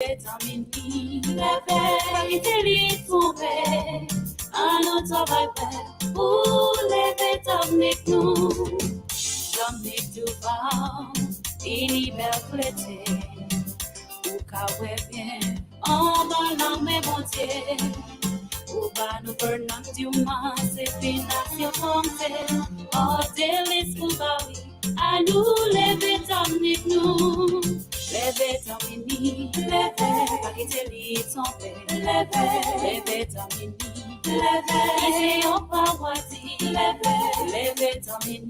Vitamin E, qualité ton père, un autre travail pour les vitamines nous. J'en ai tout pas, il belle clété, ou kawé bien, en bas la même entière. Ou bas nous burnant du mas, c'est fination fontaine, oh délice pour Bali, à nous les vitamines nous. Les vitamines, les paquets sont faits, les vitamines, ils ont pas moisi, les vitamines,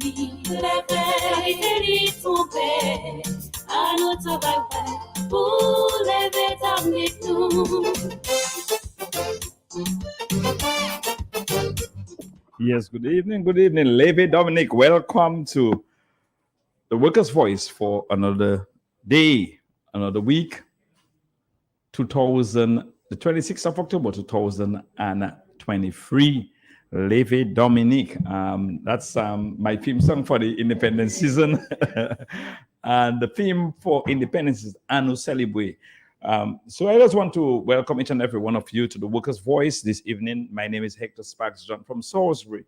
les paquets sont faits, à notre travail pour les vitamines. Yes, good evening, Levi Dominic. Welcome to the Workers' Voice for another day, another week, the 26th of October, 2023. Levi Dominic. That's my theme song for the Independence season. And the theme for Independence is Anu Celebrate. So I just want to welcome each and every one of you to the Workers' Voice this evening. My name is Hector Sparks John from Salisbury.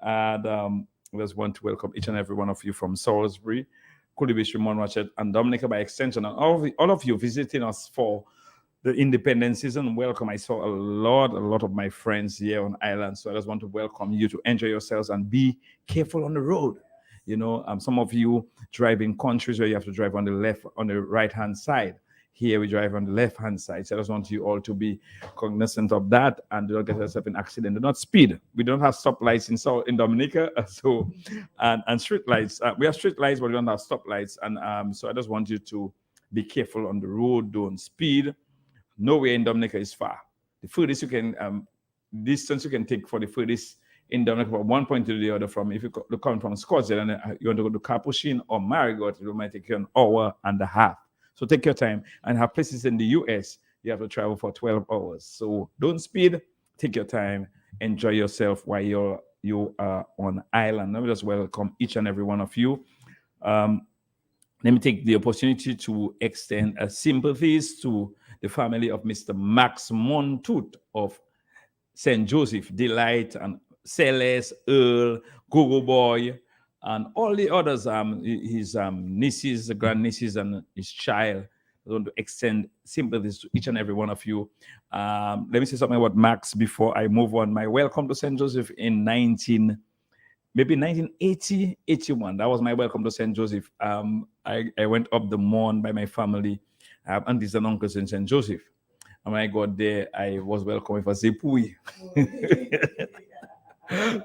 And I just want to welcome each and every one of you from Salisbury, Kulibish, Ramon Ratchet, and Dominica by extension, and all of you visiting us for the Independence season. Welcome. I saw a lot of my friends here on island. So I just want to welcome you to enjoy yourselves and be careful on the road. You know, some of you drive in countries where you have to drive on the right-hand side. Here we drive on the left-hand side. So I just want you all to be cognizant of that and do not get yourself in accident. Do not speed. We don't have stoplights in Dominica, and street lights. We have street lights, but we don't have stoplights. And so I just want you to be careful on the road. Don't speed. Nowhere in Dominica is far. The furthest you can distance you can take for the furthest in Dominica from one point to the other. From if you come from Scottsdale and you want to go to Capuchin or Marigot, it might take you an hour and a half. So take your time. And have places in the US you have to travel for 12 hours. So don't speed. Take your time. Enjoy yourself while you are on island. Let me just welcome each and every one of you. Let me take the opportunity to extend sympathies to the family of Mr. Max Montoot of St. Joseph, Delight, and Celeste, Earl, Gogo Boy, and all the others, his nieces, grandnieces, and his child. I want to extend sympathies to each and every one of you. Let me say something about Max before I move on. My welcome to St. Joseph in 1980, 81. That was my welcome to St. Joseph. I went up the morn by my family. I have aunties and uncles in St. Joseph. And when I got there, I was welcomed for Zepui.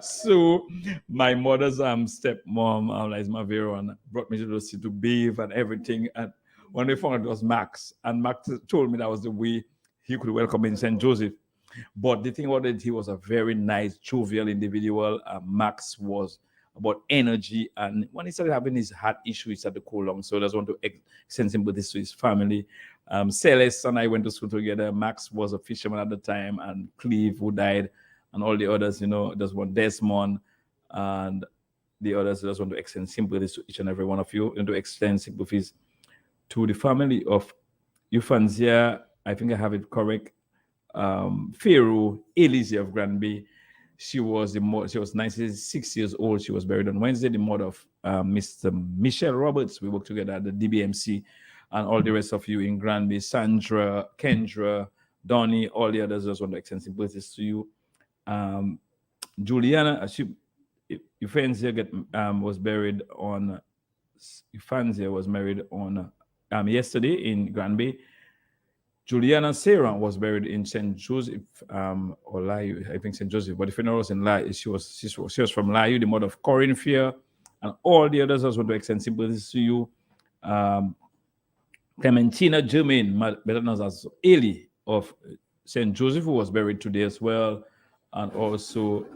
So my mother's stepmom, like my Veron, brought me to the city to bathe and everything. And when they found it was Max, and Max told me that was the way he could welcome me in St. Joseph. But the thing about it, he was a very nice, jovial individual. Max was about energy, and when he started having his heart issue, he started to cool down. So I just want to send sympathy to his family. Celeste and I went to school together. Max was a fisherman at the time, and Cleve, who died, and all the others, there's one Desmond and the others. I just want to extend sympathies to each and every one of you, and to extend sympathies to the family of Euphransia. I think I have it correct. Pharaoh Elise of Granby. She was 96 years old. She was buried on Wednesday. The mother of Mr. Michelle Roberts. We worked together at the DBMC, and all the rest of you in Granby, Sandra, Kendra, Donnie, all the others. Just want to extend sympathies to you. Juliana, Euphransia was buried on. Euphransia was married on yesterday in Granby. Juliana Sarah was buried in St. Joseph, or Layu, I think St. Joseph, but the funeral was in Layu. She was from Layu, the mother of Corinne Fear, and all the others. I just want to extend sympathies to you. Clementina Germain, better known as Eli of St. Joseph, who was buried today as well, and also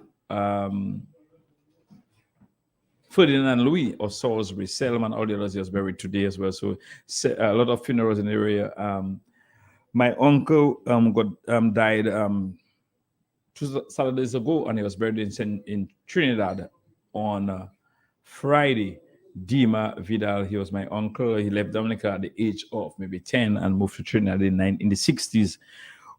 Ferdinand Louis of Salisbury, Selman, all the others was buried today as well. So a lot of funerals in the area. My uncle died 2 Saturdays ago, and he was buried in Trinidad on Friday. Dima Vidal. He was my uncle. He left Dominica at the age of maybe 10 and moved to Trinidad in the 60s,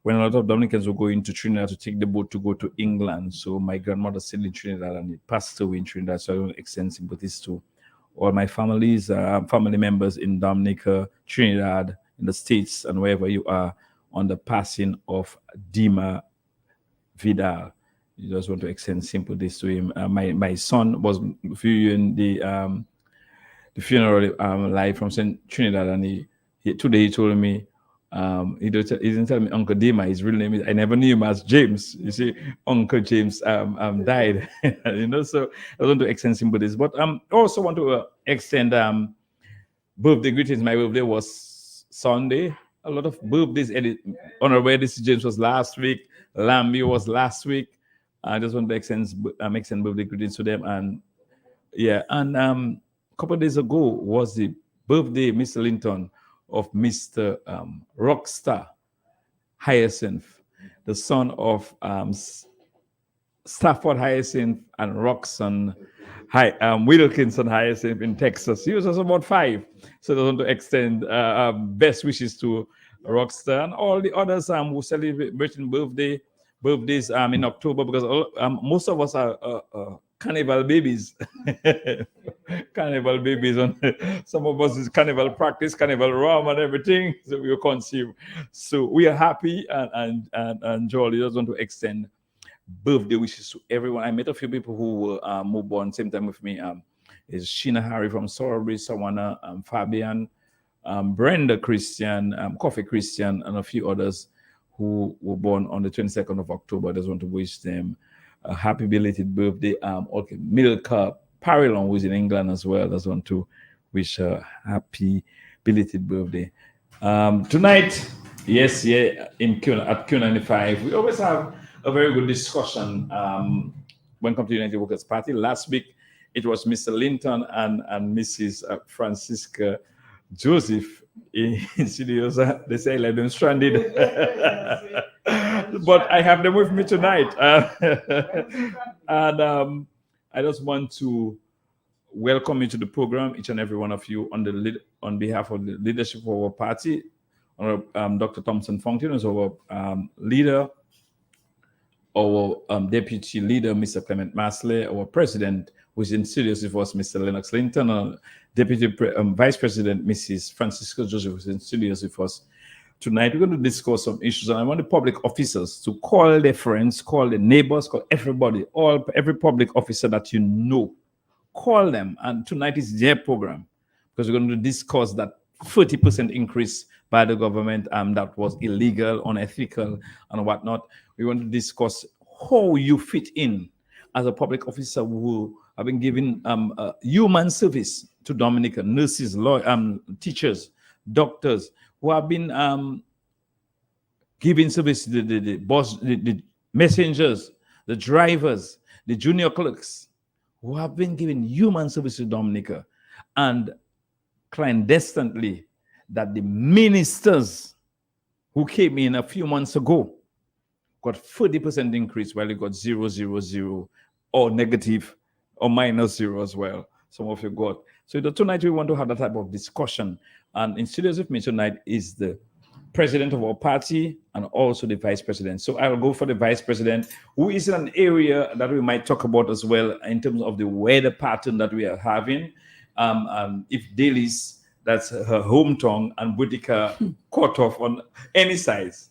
when a lot of Dominicans were going to Trinidad to take the boat to go to England. So my grandmother stayed in Trinidad and he passed away in Trinidad. So I want to extend sympathies to all my family members in Dominica, Trinidad, in the States, and wherever you are, on the passing of Dima Vidal. You just want to extend sympathies to him. My son was viewing the funeral live from St. Trinidad, and today he told me, he didn't tell me Uncle Dima. His real name is, I never knew him as James. You see, Uncle James died. So I want to extend sympathies, but I also want to extend birthday greetings. My birthday was Sunday. A lot of birthdays. Honorable Edith James was last week. Lambie was last week. I just want to extend birthday greetings to them. And a couple of days ago was the birthday, Mr. Linton, of Mr. Rockstar Hyacinth, the son of Stafford Hyacinth and Roxanne Wilkinson Hyacinth in Texas. He was just about 5. So I want to extend best wishes to Rockstar and all the others who celebrate birthdays in October, because most of us are carnival babies. Carnival babies. Some of us is carnival practice, carnival rum and everything. So we consume. So we are happy and jolly. Just want to extend birthday wishes to everyone. I met a few people who were born same time with me. Is Sheena Harry from Sorbury, Sawana, Fabian, Brenda Christian, Coffee Christian, and a few others who were born on the 22nd of October. I just want to wish them a happy belated birthday. Milka Parillon, who's in England as well, I just want to wish a happy belated birthday. Tonight, at Q95, we always have a very good discussion when it comes to United Workers' Party. Last week, it was Mr. Linton and Mrs. Francisca Joseph in studios. They say I left them stranded. But I have them with me tonight. And I just want to welcome you to the program, each and every one of you, on behalf of the leadership of our party. Dr. Thompson Fountain is our leader, our deputy leader, Mr. Clement Masley, our president, who is in studios with us, Mr. Lennox Linton, and deputy vice president, Mrs. Francisco Joseph, who is in studios with us. Tonight, we're going to discuss some issues, and I want the public officers to call their friends, call their neighbors, call everybody, every public officer that you know. Call them, and tonight is their program, because we're going to discuss that 30% increase by the government that was illegal, unethical, and whatnot. We want to discuss how you fit in as a public officer who have been giving human service to Dominica, nurses, lawyers, teachers, doctors, who have been giving service to the boss, the messengers, the drivers, the junior clerks, who have been giving human service to Dominica, and clandestinely that the ministers who came in a few months ago got 30% increase, while you got 0, 0, 0, or negative or minus 0 as well. Some of you got. So tonight we want to have that type of discussion. And in studios with me tonight is the president of our party and also the vice president. So I will go for the vice president, who is in an area that we might talk about as well in terms of the weather pattern that we are having. If Daly's, that's her hometown, and Boudica cut off on any size.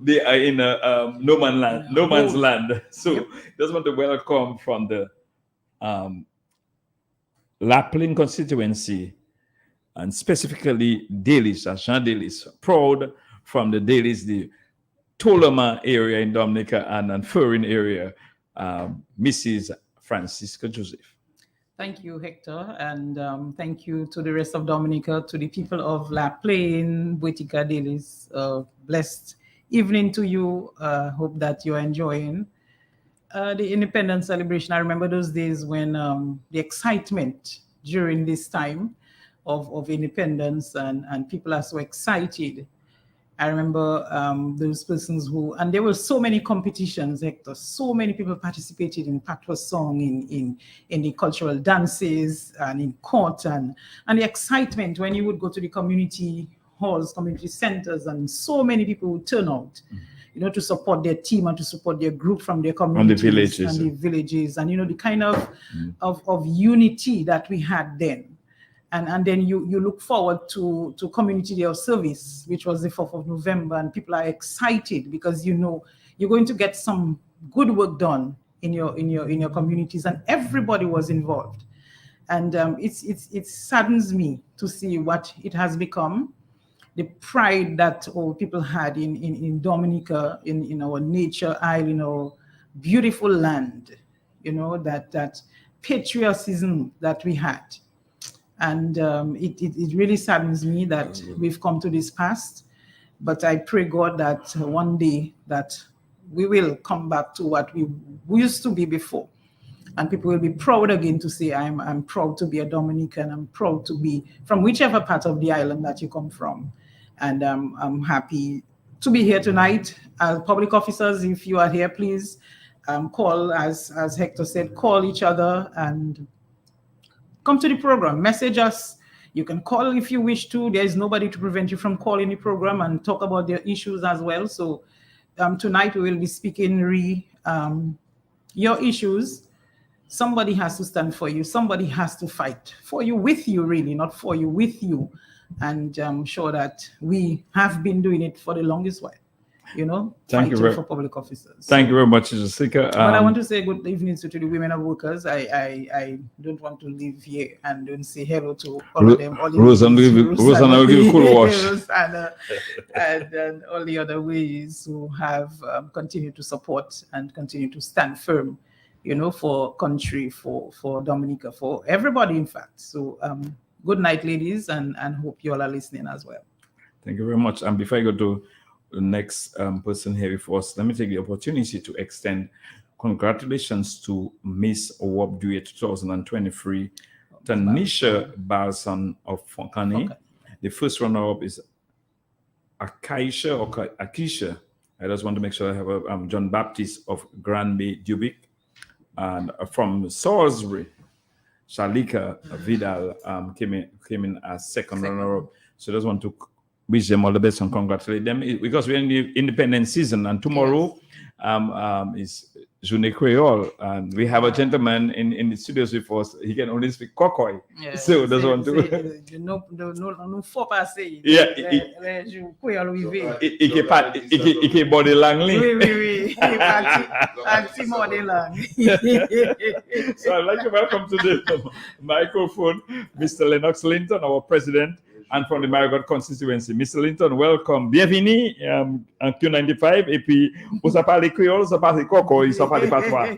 They are in a no man's land. So just want to welcome from the Laplin constituency, and specifically Daly's, Jean Daly's, proud from the Daly's, the Toloma area in Dominica and Furin area, Mrs. Francisca Joseph. Thank you, Hector, and thank you to the rest of Dominica, to the people of La Plaine, Boudica, Daly's. Blessed evening to you. Hope that you're enjoying the independence celebration. I remember those days when the excitement during this time of independence, and people are so excited. I remember those persons who, and there were so many competitions, Hector, so many people participated in patois song, in the cultural dances and in court, and the excitement when you would go to the community halls, community centers, and so many people would turn out, to support their team and to support their group from their communities and the villages, and the kind of unity that we had then. And then you look forward to Community Day of Service, which was the 4th of November, and people are excited because you're going to get some good work done in your communities, and everybody was involved. And it saddens me to see what it has become, the pride that all people had in Dominica, in our nature isle, in our beautiful land, that patriotism that we had. And it really saddens me that we've come to this past, but I pray God that one day that we will come back to what we used to be before, and people will be proud again to say, I'm proud to be a Dominican, I'm proud to be from whichever part of the island that you come from. And I'm happy to be here tonight. Public officers, if you are here, please call, as Hector said, call each other and come to the program, message us. You can call if you wish to. There is nobody to prevent you from calling the program and talk about their issues as well. So tonight we will be speaking your issues. Somebody has to stand for you. Somebody has to fight for you, with you, really, not for you, with you. And I'm sure that we have been doing it for the longest while. Thank you for public officers. Thank you very much, Jessica. But I want to say good evening to the women of workers. I don't want to leave here and don't say hello to all of them. Rosanna will give a cool wash. And all the other ways who have continued to support and continue to stand firm, for country, for Dominica, for everybody, in fact. So good night, ladies, and hope you all are listening as well. Thank you very much. And before I go to the next person here with us, let me take the opportunity to extend congratulations to Miss Award Duet 2023, Tanisha Barson of Funkani. The first runner-up is Akisha. I just want to make sure I have John Baptist of Granby, Dubic. And from Salisbury, Shalika Vidal came in as second runner-up. So I just want to wish them all the best and congratulate them, because we're in the independent season, and tomorrow is Journée Creole, and we have a gentleman in the studios with us. He can only speak Kokoi, so does want to. No faut passer. Yeah, il body language. Oui. Parti body language. So I'd like to welcome to the microphone Mr. Lennox Linton, our president, and from the Marigot constituency. Mr. Linton, welcome. Bienvenue en Q95. Et puis, vous avez parlé créole, vous avez parlé coco, vous avez parlé patois.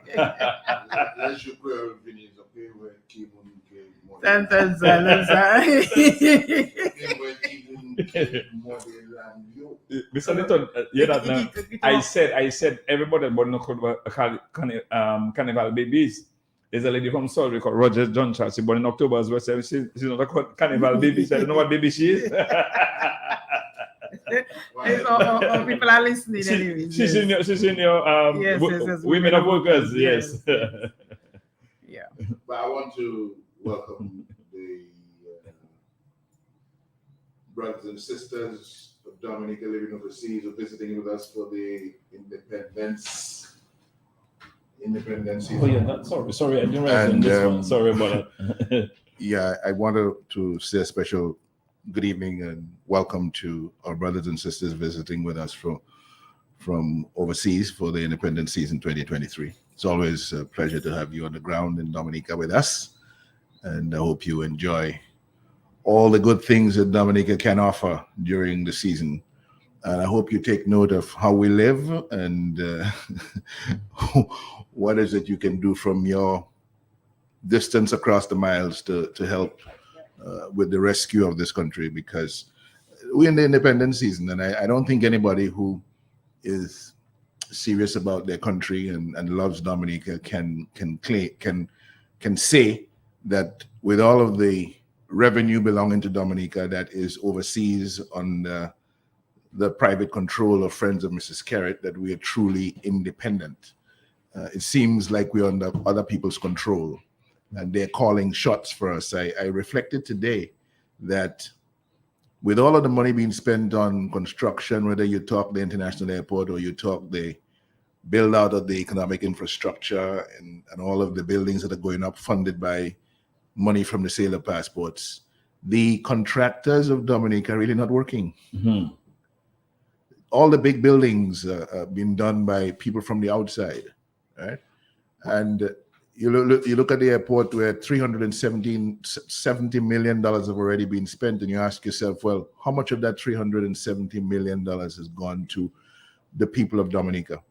Mr. Linton, I said everybody carnival babies. There's a lady from Surrey called Roger John Charles. She born in October as well. So she's not a carnival baby. So I don't know what baby she is. People are listening anyway. She's in your women of workers. Yes. Yeah. But I want to welcome the brothers and sisters of Dominica living overseas or visiting with us for the independence. Oh yeah, sorry, I didn't realize on this one. Sorry about that. Yeah, I wanted to say a special good evening and welcome to our brothers and sisters visiting with us from overseas for the Independence Season 2023. It's always a pleasure to have you on the ground in Dominica with us, and I hope you enjoy all the good things that Dominica can offer during the season. And I hope you take note of how we live and what is it you can do from your distance across the miles to help with the rescue of this country, because we're in the independence season, and I don't think anybody who is serious about their country and loves Dominica can say that with all of the revenue belonging to Dominica that is overseas on the private control of Friends of Mrs. Carrot that we are truly independent. It seems like we're under other people's control and they're calling shots for us. I reflected today that with all of the money being spent on construction, whether you talk the international airport or you talk the build out of the economic infrastructure and all of the buildings that are going up funded by money from the sale of passports, the contractors of Dominica are really not working. Mhm. All the big buildings are being done by people from the outside, right? And you look at the airport where $370 million have already been spent, and you ask yourself, well, how much of that $370 million has gone to the people of Dominica?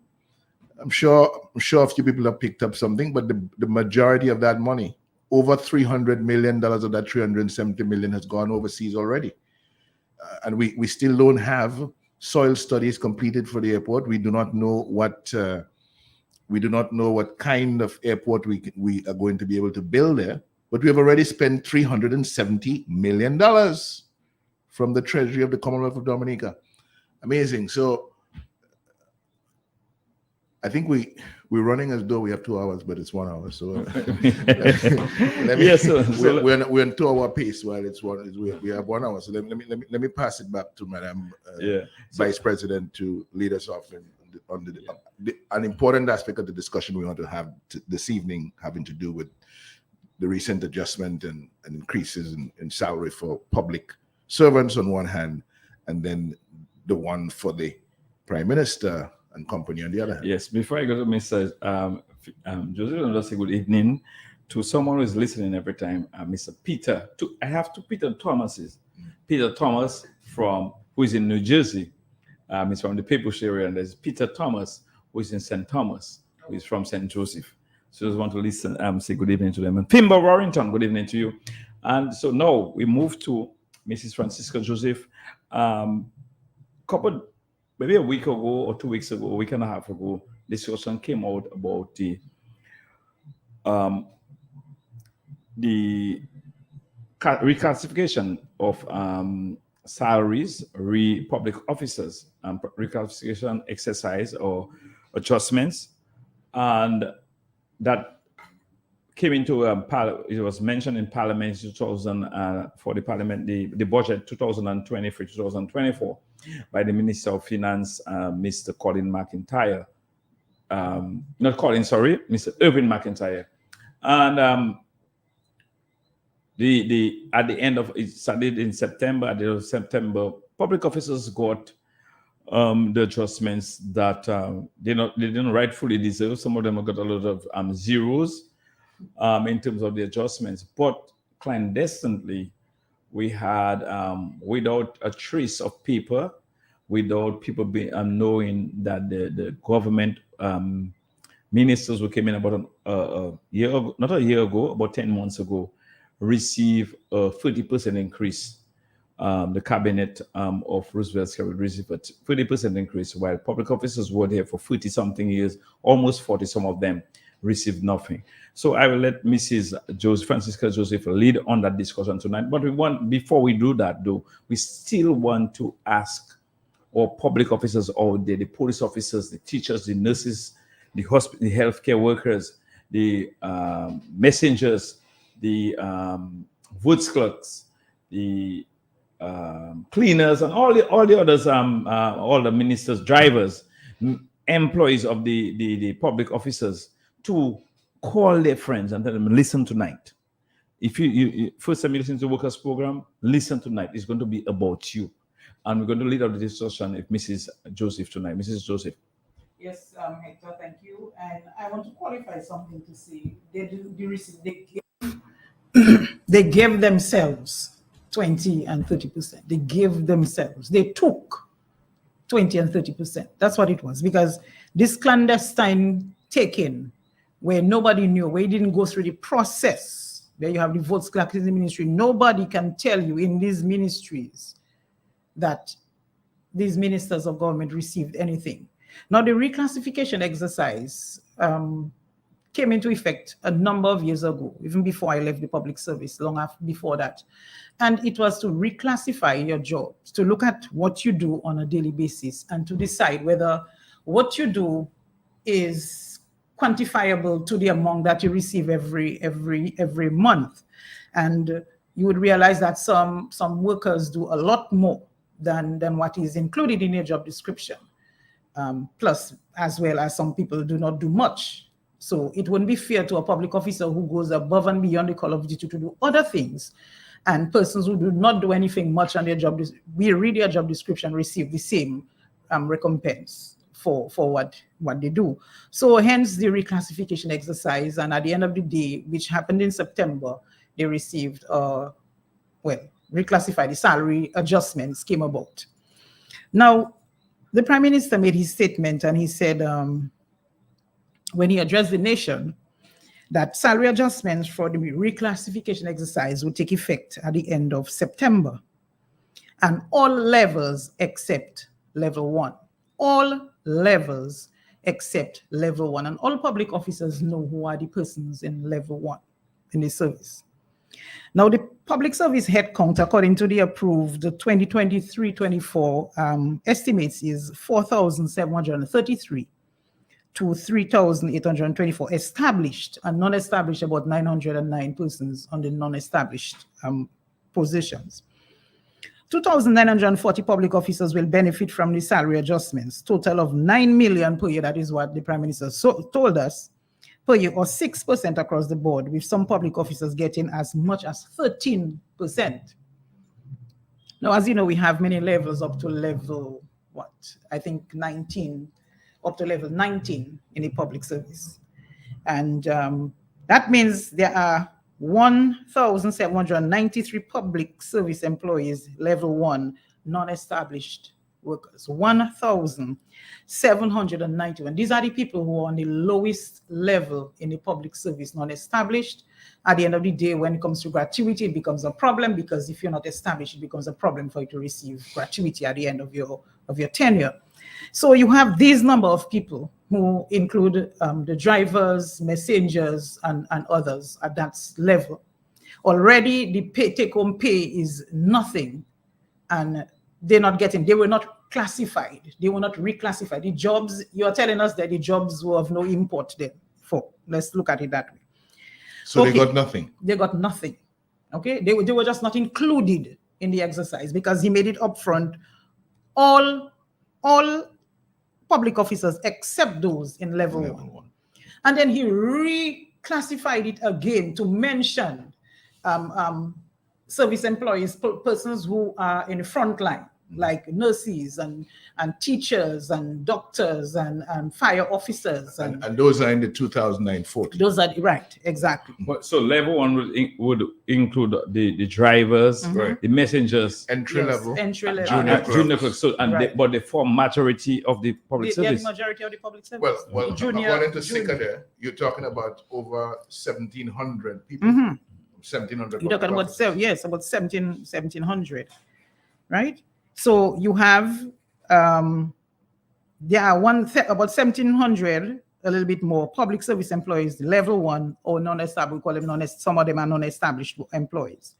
I'm sure a few people have picked up something, but the majority of that money, over $300 million of that $370 million has gone overseas already. And we still don't have soil studies completed for the airport. We do not know what kind of airport we are going to be able to build there, but we have already spent $370 million from the treasury of the Commonwealth of Dominica. Amazing. So I think we're running as though we have 2 hours, but it's 1 hour. So we're on 2 hour pace while we have 1 hour. So let me pass it back to Madam Vice President to lead us off on an important aspect of the discussion we want to have this evening, having to do with the recent adjustment and increases in salary for public servants on one hand, and then the one for the Prime Minister and company on the other hand. Yes, before I go to Mr. Joseph, I'll just say good evening to someone who is listening every time, Mr. Peter. I have two Peter Thomases. Peter Thomas who is in New Jersey. He's from the Peebush area, and there's Peter Thomas, who is in St. Thomas, who is from St. Joseph. So I just want to listen, say good evening to them. And Pimba Warrington, good evening to you. And so now we move to Mrs. Francisca Joseph. Maybe a week ago or 2 weeks ago, a week and a half ago, discussion came out about the reclassification of salaries, public officers, reclassification exercise or adjustments, and that came into it was mentioned in Parliament 2000 for the Parliament the budget 2023-2024 by the Minister of Finance, Mr. Colin McIntyre, Mr. Irving McIntyre, and at the end of it started in September. At the end of September, public officers got the adjustments that they didn't rightfully deserve. Some of them got a lot of zeros in terms of the adjustments, but clandestinely we had without a trace of paper, without people knowing that the government ministers who came in about a year ago, not a year ago, about 10 months ago, received a 30% increase. The cabinet of Roosevelt received a 30% increase, while public officers were there for 30-something years, almost 40, some of them received nothing. So I will let Mrs. Francisca Joseph lead on that discussion tonight. But before we do that, though, we still want to ask our public officers out there, the police officers, the teachers, the nurses, the healthcare workers, the messengers, the woods clerks, the cleaners, and all the others, all the ministers, drivers, employees of the public officers, to call their friends and tell them, listen tonight. If you first time you listen to the workers program, listen tonight. It's going to be about you. And we're going to lead out the discussion with Mrs. Joseph tonight. Mrs. Joseph. Yes, Hector, thank you. And I want to qualify something to say. They gave themselves 20 and 30%. They gave themselves. They took 20 and 30%. That's what it was. Because this clandestine taking, where nobody knew, where you didn't go through the process, where you have the votes clerk in the ministry, nobody can tell you in these ministries that these ministers of government received anything. Now, the reclassification exercise came into effect a number of years ago, even before I left the public service, long after before that. And it was to reclassify your jobs, to look at what you do on a daily basis and to decide whether what you do is quantifiable to the amount that you receive every month. And you would realize that some workers do a lot more than what is included in your job description. Plus, as well as some people do not do much. So it wouldn't be fair to a public officer who goes above and beyond the call of duty to do other things, and persons who do not do anything much on their job, we read their job description, receive the same recompense for what they do. So hence the reclassification exercise, and at the end of the day, which happened in September, they received, reclassified, the salary adjustments came about. Now, the Prime Minister made his statement and he said, when he addressed the nation, that salary adjustments for the reclassification exercise would take effect at the end of September. And all levels except level 1. All levels except level 1. And all public officers know who are the persons in level 1 in the service. Now, the public service headcount, according to the approved 2023-24 estimates, is 4,733 to 3,824 established, and non-established about 909 persons on the non-established positions. 2,940 public officers will benefit from the salary adjustments, total of 9 million per year. That is what the Prime Minister told us, per year, or 6% across the board, with some public officers getting as much as 13%. Now, as you know, we have many levels up to level, I think 19, up to level 19 in the public service. And that means there are 1,793 public service employees, level 1, non-established workers, 1,791. These are the people who are on the lowest level in the public service, non-established. At the end of the day, when it comes to gratuity, it becomes a problem, because if you're not established, it becomes a problem for you to receive gratuity at the end of your tenure. So you have this number of people who include the drivers, messengers, and others at that level. Already the take-home pay is nothing, and they were not classified. They were not reclassified. The jobs, you're telling us that the jobs were of no import then. Let's look at it that way. So okay, they got nothing. They got nothing. Okay, they were just not included in the exercise, because he made it upfront. All public officers except those in level 1. And then he reclassified it again to mention service employees, persons who are in the front line, like nurses and teachers and doctors and fire officers. And those are in the 2040. Those are, right, exactly. So level 1 would include the drivers, the messengers, entry level, junior clerks. So, but they form majority of the public service. The majority of the public service. Well, according to SICA there, you're talking about over 1,700 people. 1,700. You're talking about, yes, about 1,700, right? So you have, there are about 1,700, a little bit more, public service employees, level 1 or non-established. We call them some of them are non-established employees,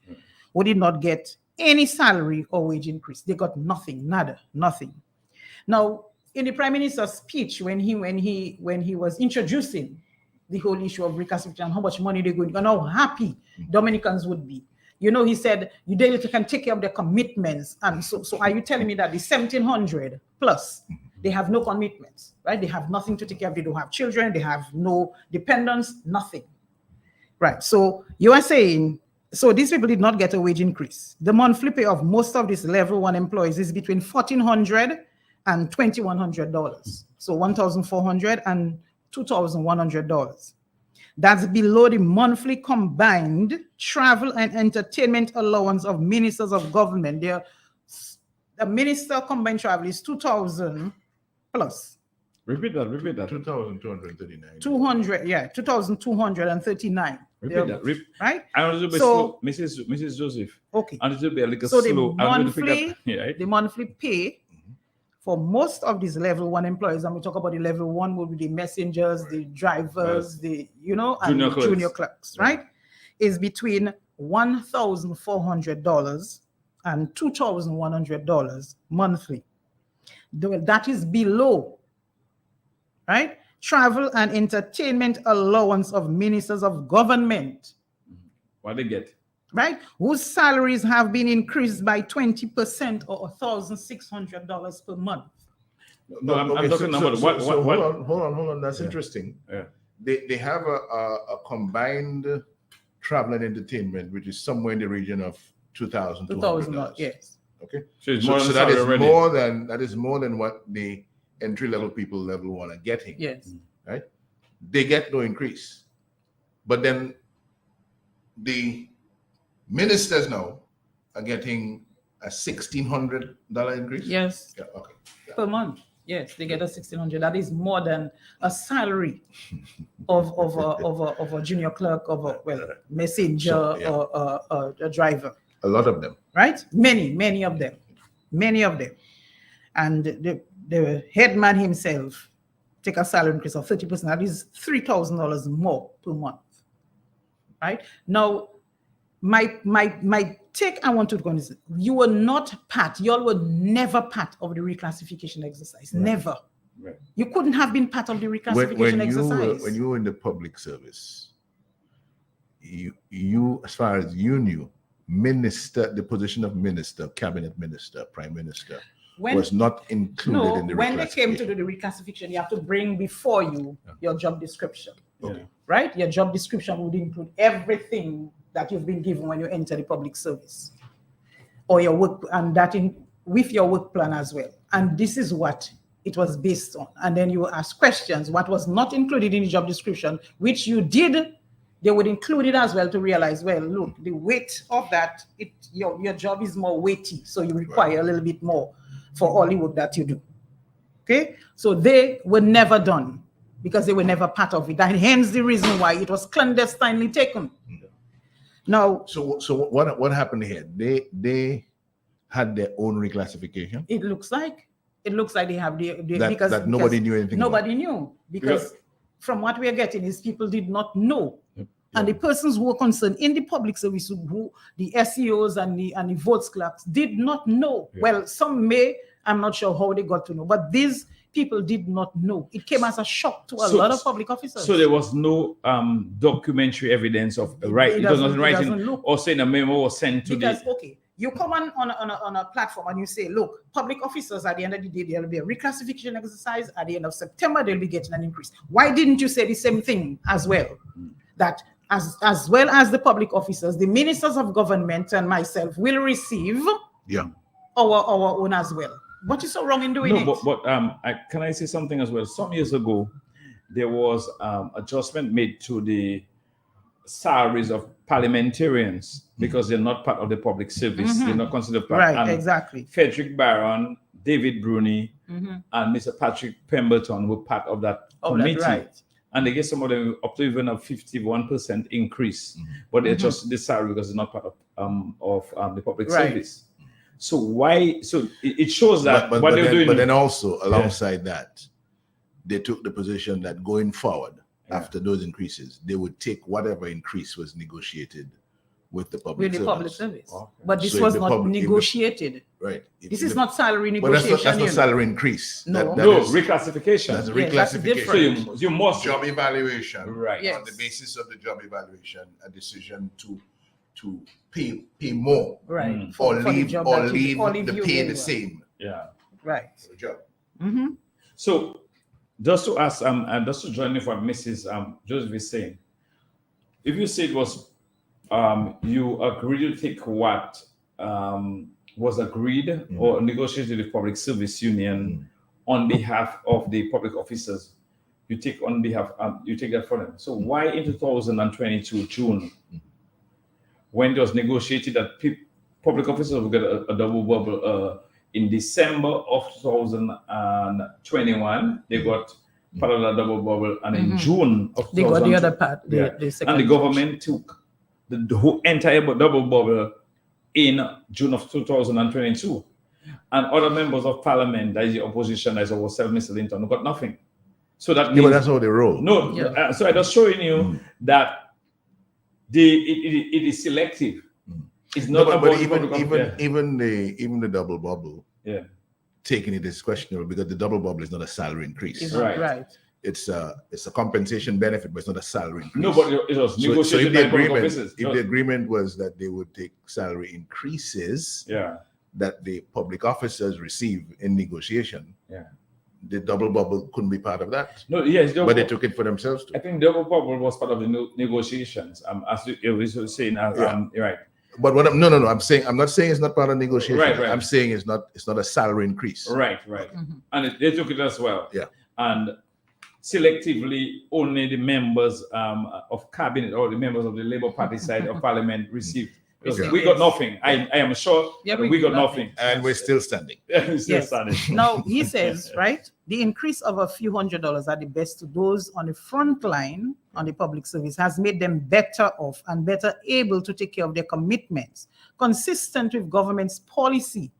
who did not get any salary or wage increase. They got nothing, nada, nothing. Now, in the Prime Minister's speech, when he was introducing the whole issue of reclassification and how much money they're going to, and how happy Dominicans would be. You know, he said, you can take care of their commitments. And so are you telling me that the 1,700 plus, they have no commitments, right? They have nothing to take care of. They don't have children. They have no dependents, nothing. Right. So you are saying, so these people did not get a wage increase. The monthly pay of most of these level 1 employees is between $1,400 and $2,100. So $1,400 and $2,100. That's below the monthly combined travel and entertainment allowance of ministers of government. The minister combined travel is 2,000 plus. Repeat that. 2,239. 2,239. Repeat that. Right? I want to be slow. Mrs. Joseph. Okay. I want to be a little so slow. The monthly pay for most of these level 1 employees, and we talk about the level 1 will be the messengers, the drivers, the and Junior the clerks. junior clerks, right? Is between $1,400 and $2,100 monthly. That is below, right? Travel and entertainment allowance of ministers of government, What they get? right? Whose salaries have been increased by 20% or $1,600 per month. No, I'm talking about what. Hold on. That's interesting. Yeah. They have a combined travel and entertainment, which is somewhere in the region of $2,200. $2,000, yes. Okay. So it's more than that is salary already. that is more than what the entry level people level 1 are getting. Yes. Right. They get no increase, but then the ministers now are getting a $1,600 increase. Yes. Yeah. Okay. Yeah. Per month. Yes, they get a $1,600. That is more than a salary of a junior clerk, of a messenger, So, yeah. or a driver. A lot of them. Right? Many of them. And the headman himself take a salary increase of 30%. That is $3,000 more per month. Right? Now, my take I want to go on is you were not part, y'all were never part of the reclassification exercise. Right. Never. Right. You couldn't have been part of the reclassification exercise. When you were in the public service, you as far as you knew, minister, the position of minister, cabinet minister, prime minister was not included in the when they came to reclassification. do the reclassification, you have to bring before you your job description. Okay. Right? Your job description would include everything that you've been given when you enter the public service, or your work, and that with your work plan as well. And this is what it was based on. And then you ask questions, what was not included in the job description, which you did, they would include it as well to realize, well, look, the weight of that, your job is more weighty, so you require a little bit more for all the work that you do. Okay? So they were never done because they were never part of it. And hence the reason why it was clandestinely taken. Now, So what happened here? They had their own reclassification. it looks like they have That nobody knew anything about. Nobody knew, because from what we are getting is people did not know. And the persons who were concerned in the public service, who the SEOs and the votes clerks did not know. Yeah. Well, some may, I'm not sure how they got to know, but these people did not know. It came as a shock to a lot of public officers. So there was no documentary evidence of right. It was not writing or saying a memo was sent to because, the. okay, you come on a platform and you say, look, public officers at the end of the day, there'll be a reclassification exercise. At the end of September, they'll be getting an increase. Why didn't you say the same thing as well? That as well as the public officers, the ministers of government and myself will receive our own as well. What is so wrong in doing it? But can I say something as well? Some years ago, there was adjustment made to the salaries of parliamentarians because they're not part of the public service. They're not considered part. Right, And exactly. Frederick Barron, David Bruni, and Mr. Patrick Pemberton were part of that committee. Right. And they get some of them up to even a 51% increase, but they adjusted the salary because it's not part of the public service. So why? So it shows that what they're doing. But then also alongside that, they took the position that going forward after those increases, they would take whatever increase was negotiated with the public service. Okay. But this So if was the not public- negotiated. Right. This is not salary But that's negotiation. not salary increase. No. That No, is- reclassification. That's a Yeah, that's reclassification. different. So you must Job evaluation. right. Yeah. On the basis of the job evaluation, a decision to pay more Right. or For the leave job or that you- leave or leave the you pay very the well. same Yeah. Right. for the job. So just to ask, and just to join in what Mrs. Joseph is saying, if you say it was, you agreed to take what was agreed or negotiated with Public Service Union on behalf of the public officers, you take on behalf, you take that for them. So why in 2022 June, when it was negotiated that public officers will get a double bubble? In December of 2021, they got part of the double bubble, and in June of They got the other part. yeah. The second And the government took the whole entire double bubble in June of 2022. And other members of parliament, that is the opposition, as was Mr. Linton, who got nothing. So that Yeah, means, but that's how they roll. no, Yeah. so I was showing you that it is selective. It's No, not but about even the double bubble, yeah. taking it is questionable because the double bubble is not a salary increase. It's Right. right. It's a compensation benefit, but it's not a salary increase. No, but it was So negotiated if by the public agreement, officers. if the agreement was that they would take salary increases Yeah, that the public officers receive in negotiation, yeah. the double bubble couldn't be part of that. No, yes, But they took it for themselves I too. think double bubble was part of the negotiations. As you were saying, Yeah. right. But what I'm not saying it's not part of negotiation. Right. I'm saying it's not a salary increase. Right. Mhm. And they took it as well. Yeah. And selectively, only the members of cabinet or the members of the Labour Party side of Parliament received. Because Okay. we got nothing. I am sure Yeah, we got got nothing. And we're still standing. It's still Yes. standing. Now he says, right, the increase of a few $100s at the best to those on the front line on the public service has made them better off and better able to take care of their commitments, consistent with government's policy,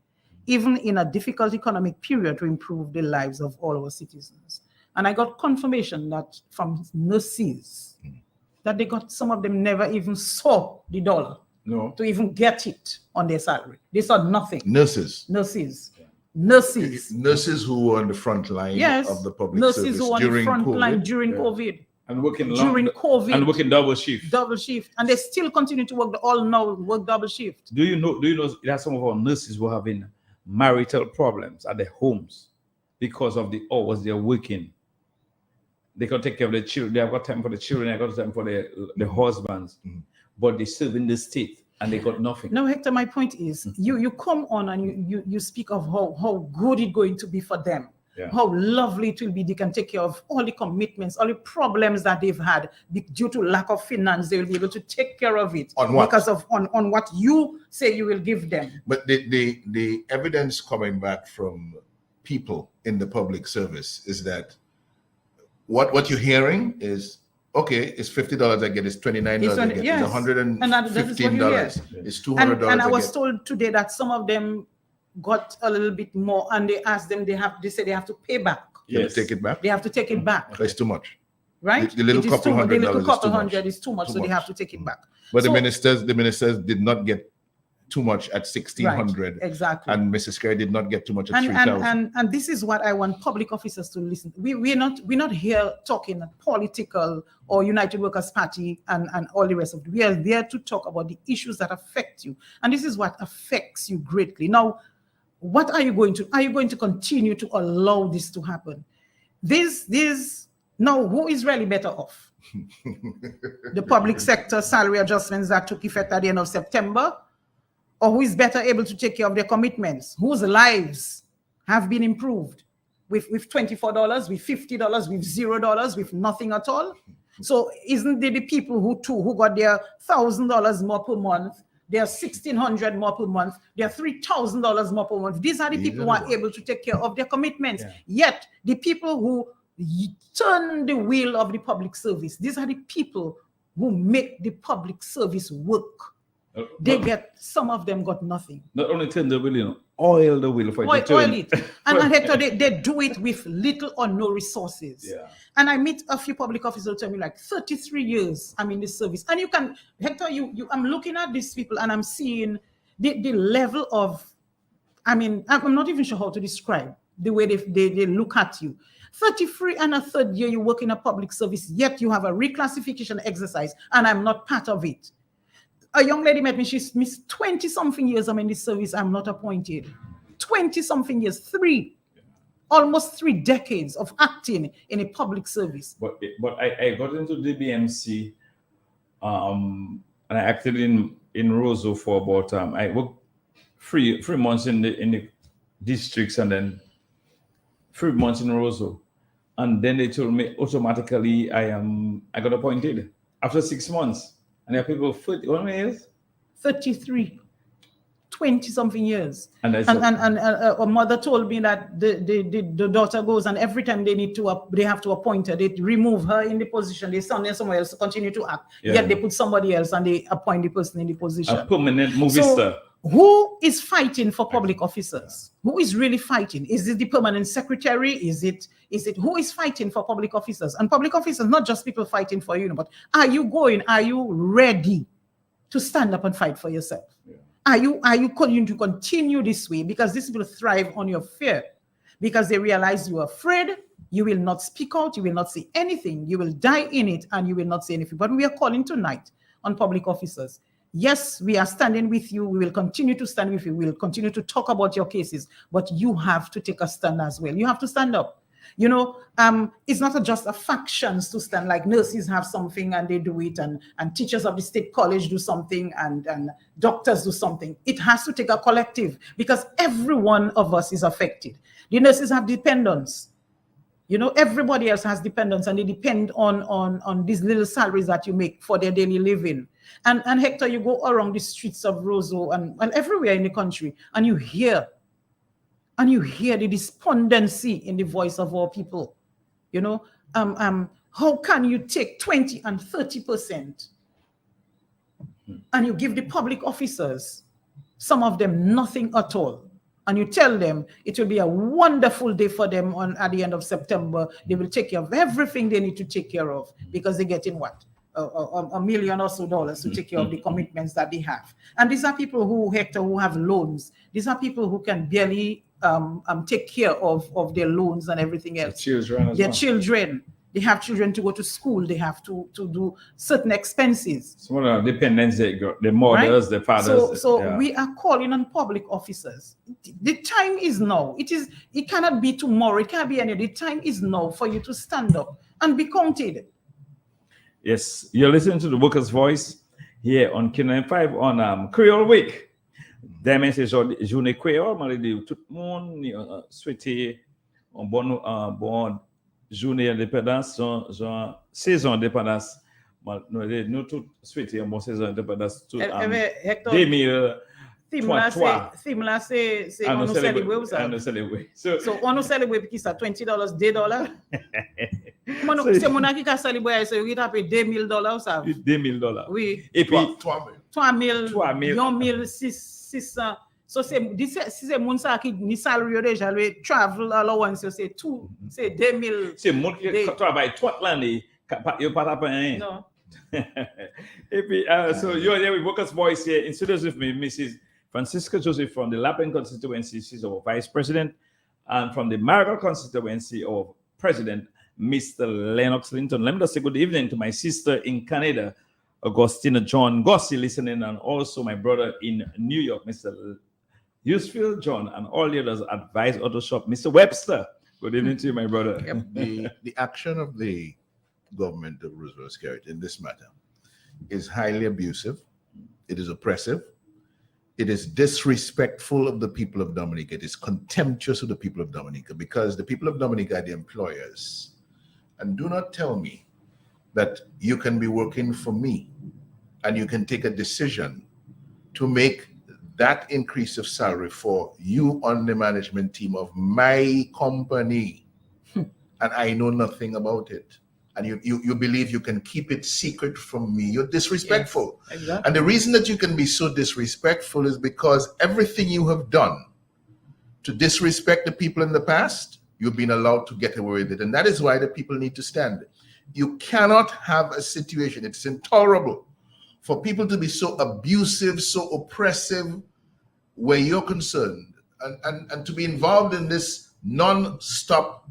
even in a difficult economic period, to improve the lives of all our citizens. And I got confirmation that from nurses that they got, some of them never even saw the dollar No. to even get it on their salary. They saw nothing. Nurses. Nurses Who were on the front line Yes, of the public nurses service who were on the during front COVID. line during Yeah. COVID, And working during COVID, and working double shift. double shift, and they still continue to work. All now work double shift. Do you know that some of our nurses were having marital problems at their homes because of the hours they're working? They can take care of the children. They have got time for the children. They have got time for the husbands, but they serve in the state and they got nothing. Now, Hector, my point is, you come on and you speak of how good it's going to be for them. Yeah. How lovely it will be. They can take care of all the commitments, all the problems that they've had due to lack of finance. They will be able to take care of it On what? because of on what you say you will give them. But the evidence coming back from people in the public service is that what you're hearing is, okay, it's $50 I get, it's $29 I get, yes. it's $115, And that is what you hear. it's $200 And I I was get. told today that some of them got a little bit more, and they asked them, they said they have to pay back. You have Yes. to take it back. They have to take it back, That's too much. right? The little It is couple too much. $100 The little is couple too much. hundred is too much, Too so they much. have to take it back. But So- the ministers did not get too much at 1,600, Right, exactly. and Mrs. Kerr did not get too much at 3,000. And this is what I want public officers to listen. We're not here talking political or United Workers Party and all the rest of it. We are there to talk about the issues that affect you. And this is what affects you greatly. Now, what are you going to continue to allow this to happen? Now, who is really better off? The public sector salary adjustments that took effect at the end of September, or who is better able to take care of their commitments, whose lives have been improved with $24, with $50, with $0, with nothing at all? So isn't it the people who got their $1,000 more per month, their $1,600 more per month, their $3,000 more per month? These are the people who are able to take care of their commitments. Yeah. Yet the people who turn the wheel of the public service, these are the people who make the public service work. Some of them got nothing. Not only turn the wheel, oil the wheel for it to Oil turn. it. And Hector, they do it with little or no resources. Yeah. And I meet a few public officers who tell me, like, 33 years I'm in this service. And you can, Hector, I'm looking at these people and I'm seeing the level of, I'm not even sure how to describe the way they look at you. 33 and a third year you work in a public service, yet you have a reclassification exercise, and I'm not part of it. A young lady met me, she's missed 20-something years I'm in this service, I'm not appointed. 20-something years, almost 3 decades of acting in a public service. But I got into the BMC, and I acted in Roseau for about I worked 3 months in the districts, and then 3 months in Roseau, and then they told me automatically I got appointed after 6 months. And there are people 41 years, 33, 20-something years. and a mother told me that the daughter goes, and every time they have to appoint her, they remove her in the position, they send her somewhere else to continue to act. Yeah. Yet they put somebody else and they appoint the person in the position. a permanent movie So, star. who is fighting for public officers? Who is really fighting? Is it the permanent secretary? Is it who is fighting for public officers? And public officers, not just people fighting for you, but are you ready to stand up and fight for yourself? Yeah. Are you going to continue this way? Because these people thrive on your fear. Because they realize you are afraid, you will not speak out, you will not say anything, you will die in it, and you will not say anything. But we are calling tonight on public officers. Yes, we are standing with you. We will continue to stand with you. We will continue to talk about your cases, but you have to take a stand as well. You have to stand up. You know, it's not just a factions to stand, like nurses have something and they do it, and teachers of the state college do something, and doctors do something. It has to take a collective, because every one of us is affected. The nurses have dependents. You know, everybody else has dependents, and they depend on these little salaries that you make for their daily living. And Hector, you go around the streets of Roseau and everywhere in the country, and you hear the despondency in the voice of our people. You know, how can you take 20 and 30% and you give the public officers, some of them, nothing at all? And you tell them it will be a wonderful day for them at the end of September. They will take care of everything they need to take care of, because they're getting what? $1 million or so to take care of the commitments that they have. And these are people who have loans. These are people who can barely take care of their loans and everything else. Their children. They have children to go to school. They have to do certain expenses. Some of the dependents, the mothers, the fathers. So we are calling on public officers. The time is now. It cannot be tomorrow. It can't be any. The time is now for you to stand up and be counted. Yes, you're listening to the Workers' Voice here on Q95 on Creole Week. Demain, c'est journée créole. Je dis tout le monde souhaite un bon journée d'indépendance, saison d'indépendance. Nous tous souhaitons une bonne saison d'indépendance. 2023. Theme là, c'est on nous célébrer ça. So on nous célébrer qui ça? $20, $2. C'est mon qui a célébré ça, il a payé $2,000 ça. $2,000. Oui. Et puis 3,600. So c'est mon ça qui ni salaire déjà le travel allowance c'est tout, c'est 2,000. C'est mon qui travaille toute l'année, il pas payer. Non. Et puis so you're here with Workers' Voice here. In studios with me, Mrs. Francisca Joseph from the Lapen constituency, she's our vice president, and from the Marigot constituency, our president, Mr. Lennox Linton. Let me just say good evening to my sister in Canada, Augustina John Gossi, listening, and also my brother in New York, Mr. Hughes John, and all the others at Vice Auto Shop. Mr. Webster, good evening to you, my brother. The action of the government of Roosevelt Skerrit in this matter is highly abusive. It is oppressive. It is disrespectful of the people of Dominica. It is contemptuous of the people of Dominica, because the people of Dominica are the employers. And do not tell me that you can be working for me and you can take a decision to make that increase of salary for you on the management team of my company, and I know nothing about it. And you believe you can keep it secret from me. You're disrespectful. Yes, exactly. And the reason that you can be so disrespectful is because everything you have done to disrespect the people in the past, you've been allowed to get away with it. And that is why the people need to stand. You cannot have a situation, it's intolerable for people to be so abusive, so oppressive where you're concerned, and to be involved in this non-stop,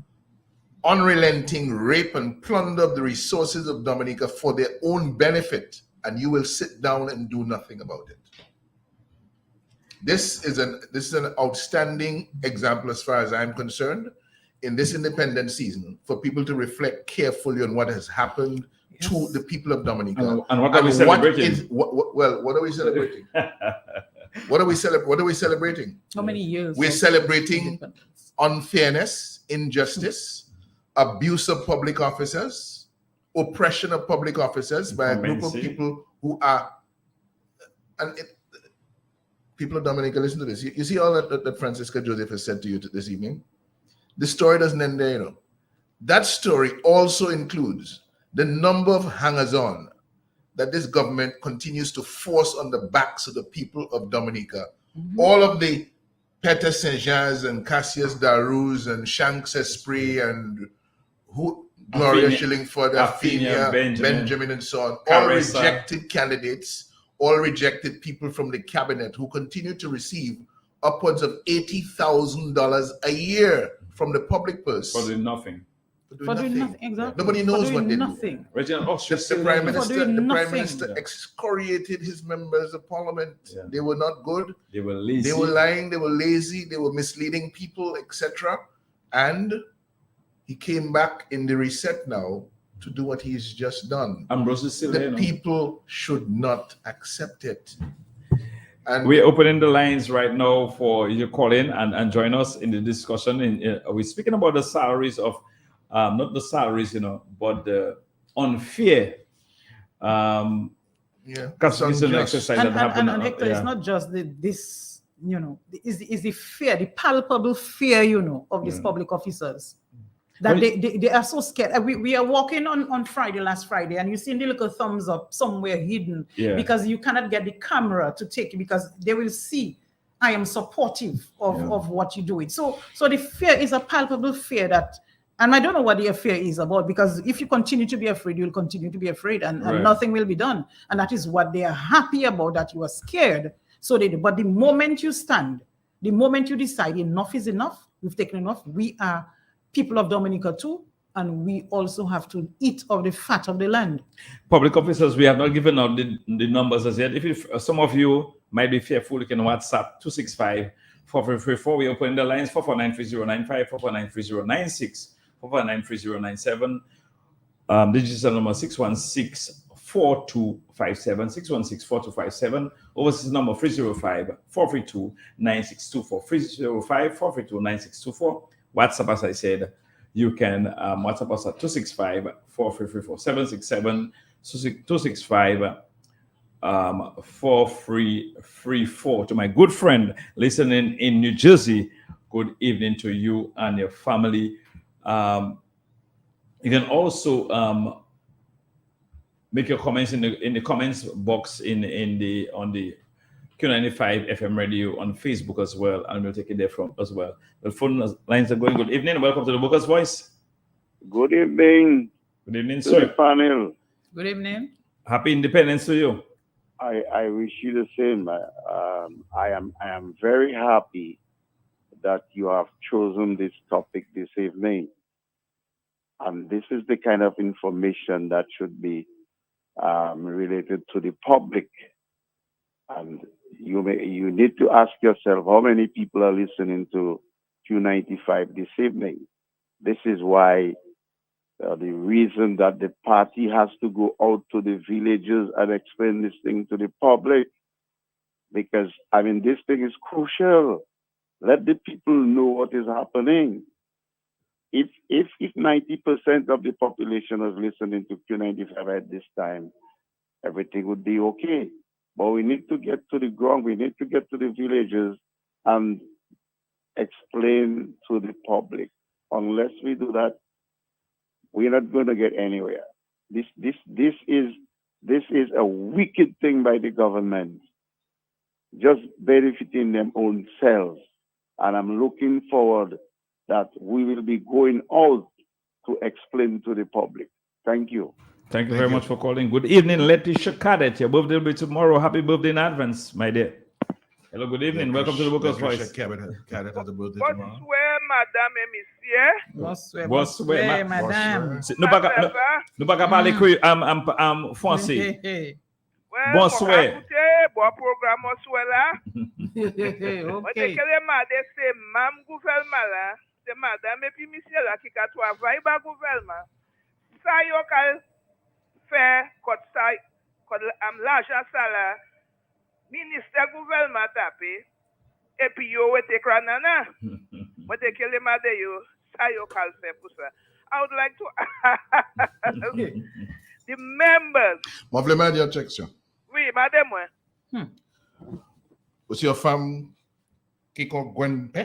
unrelenting rape and plunder of the resources of Dominica for their own benefit, and you will sit down and do nothing about it. This is an outstanding example, as far as I'm concerned, in this independent season, for people to reflect carefully on what has happened to the people of Dominica. And what are we celebrating? What are we celebrating? What are we celebrating? How many years? We're celebrating unfairness, injustice, abuse of public officers, oppression of public officers by a group of people who are, people of Dominica, listen to this. You see all that Francisca Joseph has said to you this evening? The story doesn't end there, you know. That story also includes the number of hangers-on that this government continues to force on the backs of the people of Dominica All of the Peter Saint-Jeans and Cassius Darouz and Shanks Esprit and Gloria Afinia- Shillingford, Afinia, Afinia, Benjamin. Benjamin, and so on, all Caressa. rejected candidates, all rejected people from the cabinet who continue to receive upwards of $80,000 a year from the public purse. For doing nothing. For doing nothing, exactly. Nobody For knows doing what they do. nothing. Reginald Ostrich The still Prime in. Minister, doing the Prime nothing. Minister Yeah. excoriated his members of parliament. Yeah. They were not good. They were lazy. They were lying. They were lazy. They were misleading people, etc. And he came back in the reset now to do what he's just done. Ambrose is still there. The people should not accept it. And We're opening the lines right now for you to call in and join us in the discussion. We're speaking about the salaries of, not the salaries, but the unfair classification exercise that happened. And Hector, it's not just this, is the fear, the palpable fear, of these public officers. That they are so scared. We are walking on last Friday, and you see the little thumbs up somewhere hidden because you cannot get the camera to take it because they will see I am supportive of what you're doing. So the fear is a palpable fear that, and I don't know what the fear is about, because if you continue to be afraid, you'll continue to be afraid and nothing will be done. And that is what they are happy about, that you are scared. But the moment you stand, the moment you decide enough is enough, we've taken enough, we are people of Dominica too, and we also have to eat of the fat of the land. Public officers, we have not given out the numbers as yet. If some of you might be fearful, you can WhatsApp 265-4334. We open the lines 4493095, 4493096, 4493097. Digital number 616-4257, 616-4257. Overseas number 305-432-9624, 305-432-9624. WhatsApp, as I said, you can WhatsApp us at 265-4334, 767-265-4334. To my good friend listening in New Jersey, good evening to you and your family. You can also make your comments in the comments box on the Q95 FM radio on Facebook as well, and we'll take it there from as well. The phone lines are going. Good evening. Welcome to the Booker's Voice. Good evening. Good evening, To the sir. panel. Good evening. Happy Independence to you. I wish you the same. I am very happy that you have chosen this topic this evening. And this is the kind of information that should be related to the public. And you need to ask yourself how many people are listening to Q95 this evening. This is why the reason that the party has to go out to the villages and explain this thing to the public, because this thing is crucial. Let the people know what is happening. If 90% of the population was listening to Q95 at this time, everything would be okay. But we need to get to the ground. We need to get to the villages and explain to the public. Unless we do that, we're not going to get anywhere. This is a wicked thing by the government, just benefiting them own selves. And I'm looking forward that we will be going out to explain to the public. Thank you. Thank you very much for calling. Good evening, Letitia Cadet. Your birthday will be tomorrow. Happy birthday in advance, my dear. Hello, good evening. Welcome to the Booker's Voice. Cadet has a birthday tomorrow. Bonsoir, madame et messieurs. Bonsoir, madame. Nous pas parler français. Ouais, Bonsoir. écoutez, bon programme bonsoir là. Okay. On te kele madame c'est mam gouvernement là. C'est madame et puis monsieur là qui ka travaille ba gouvernement. Ça yo ka fait quand l'argent ça là. Ministère gouvernement tapé et puis yo wete kranana. Moi te kele madame yo ça yo ka fait pour ça. I would like to the members. Moi, je voulais dire une question. Oui, madame, moi. Aussi, une femme qui a Gwen Pe?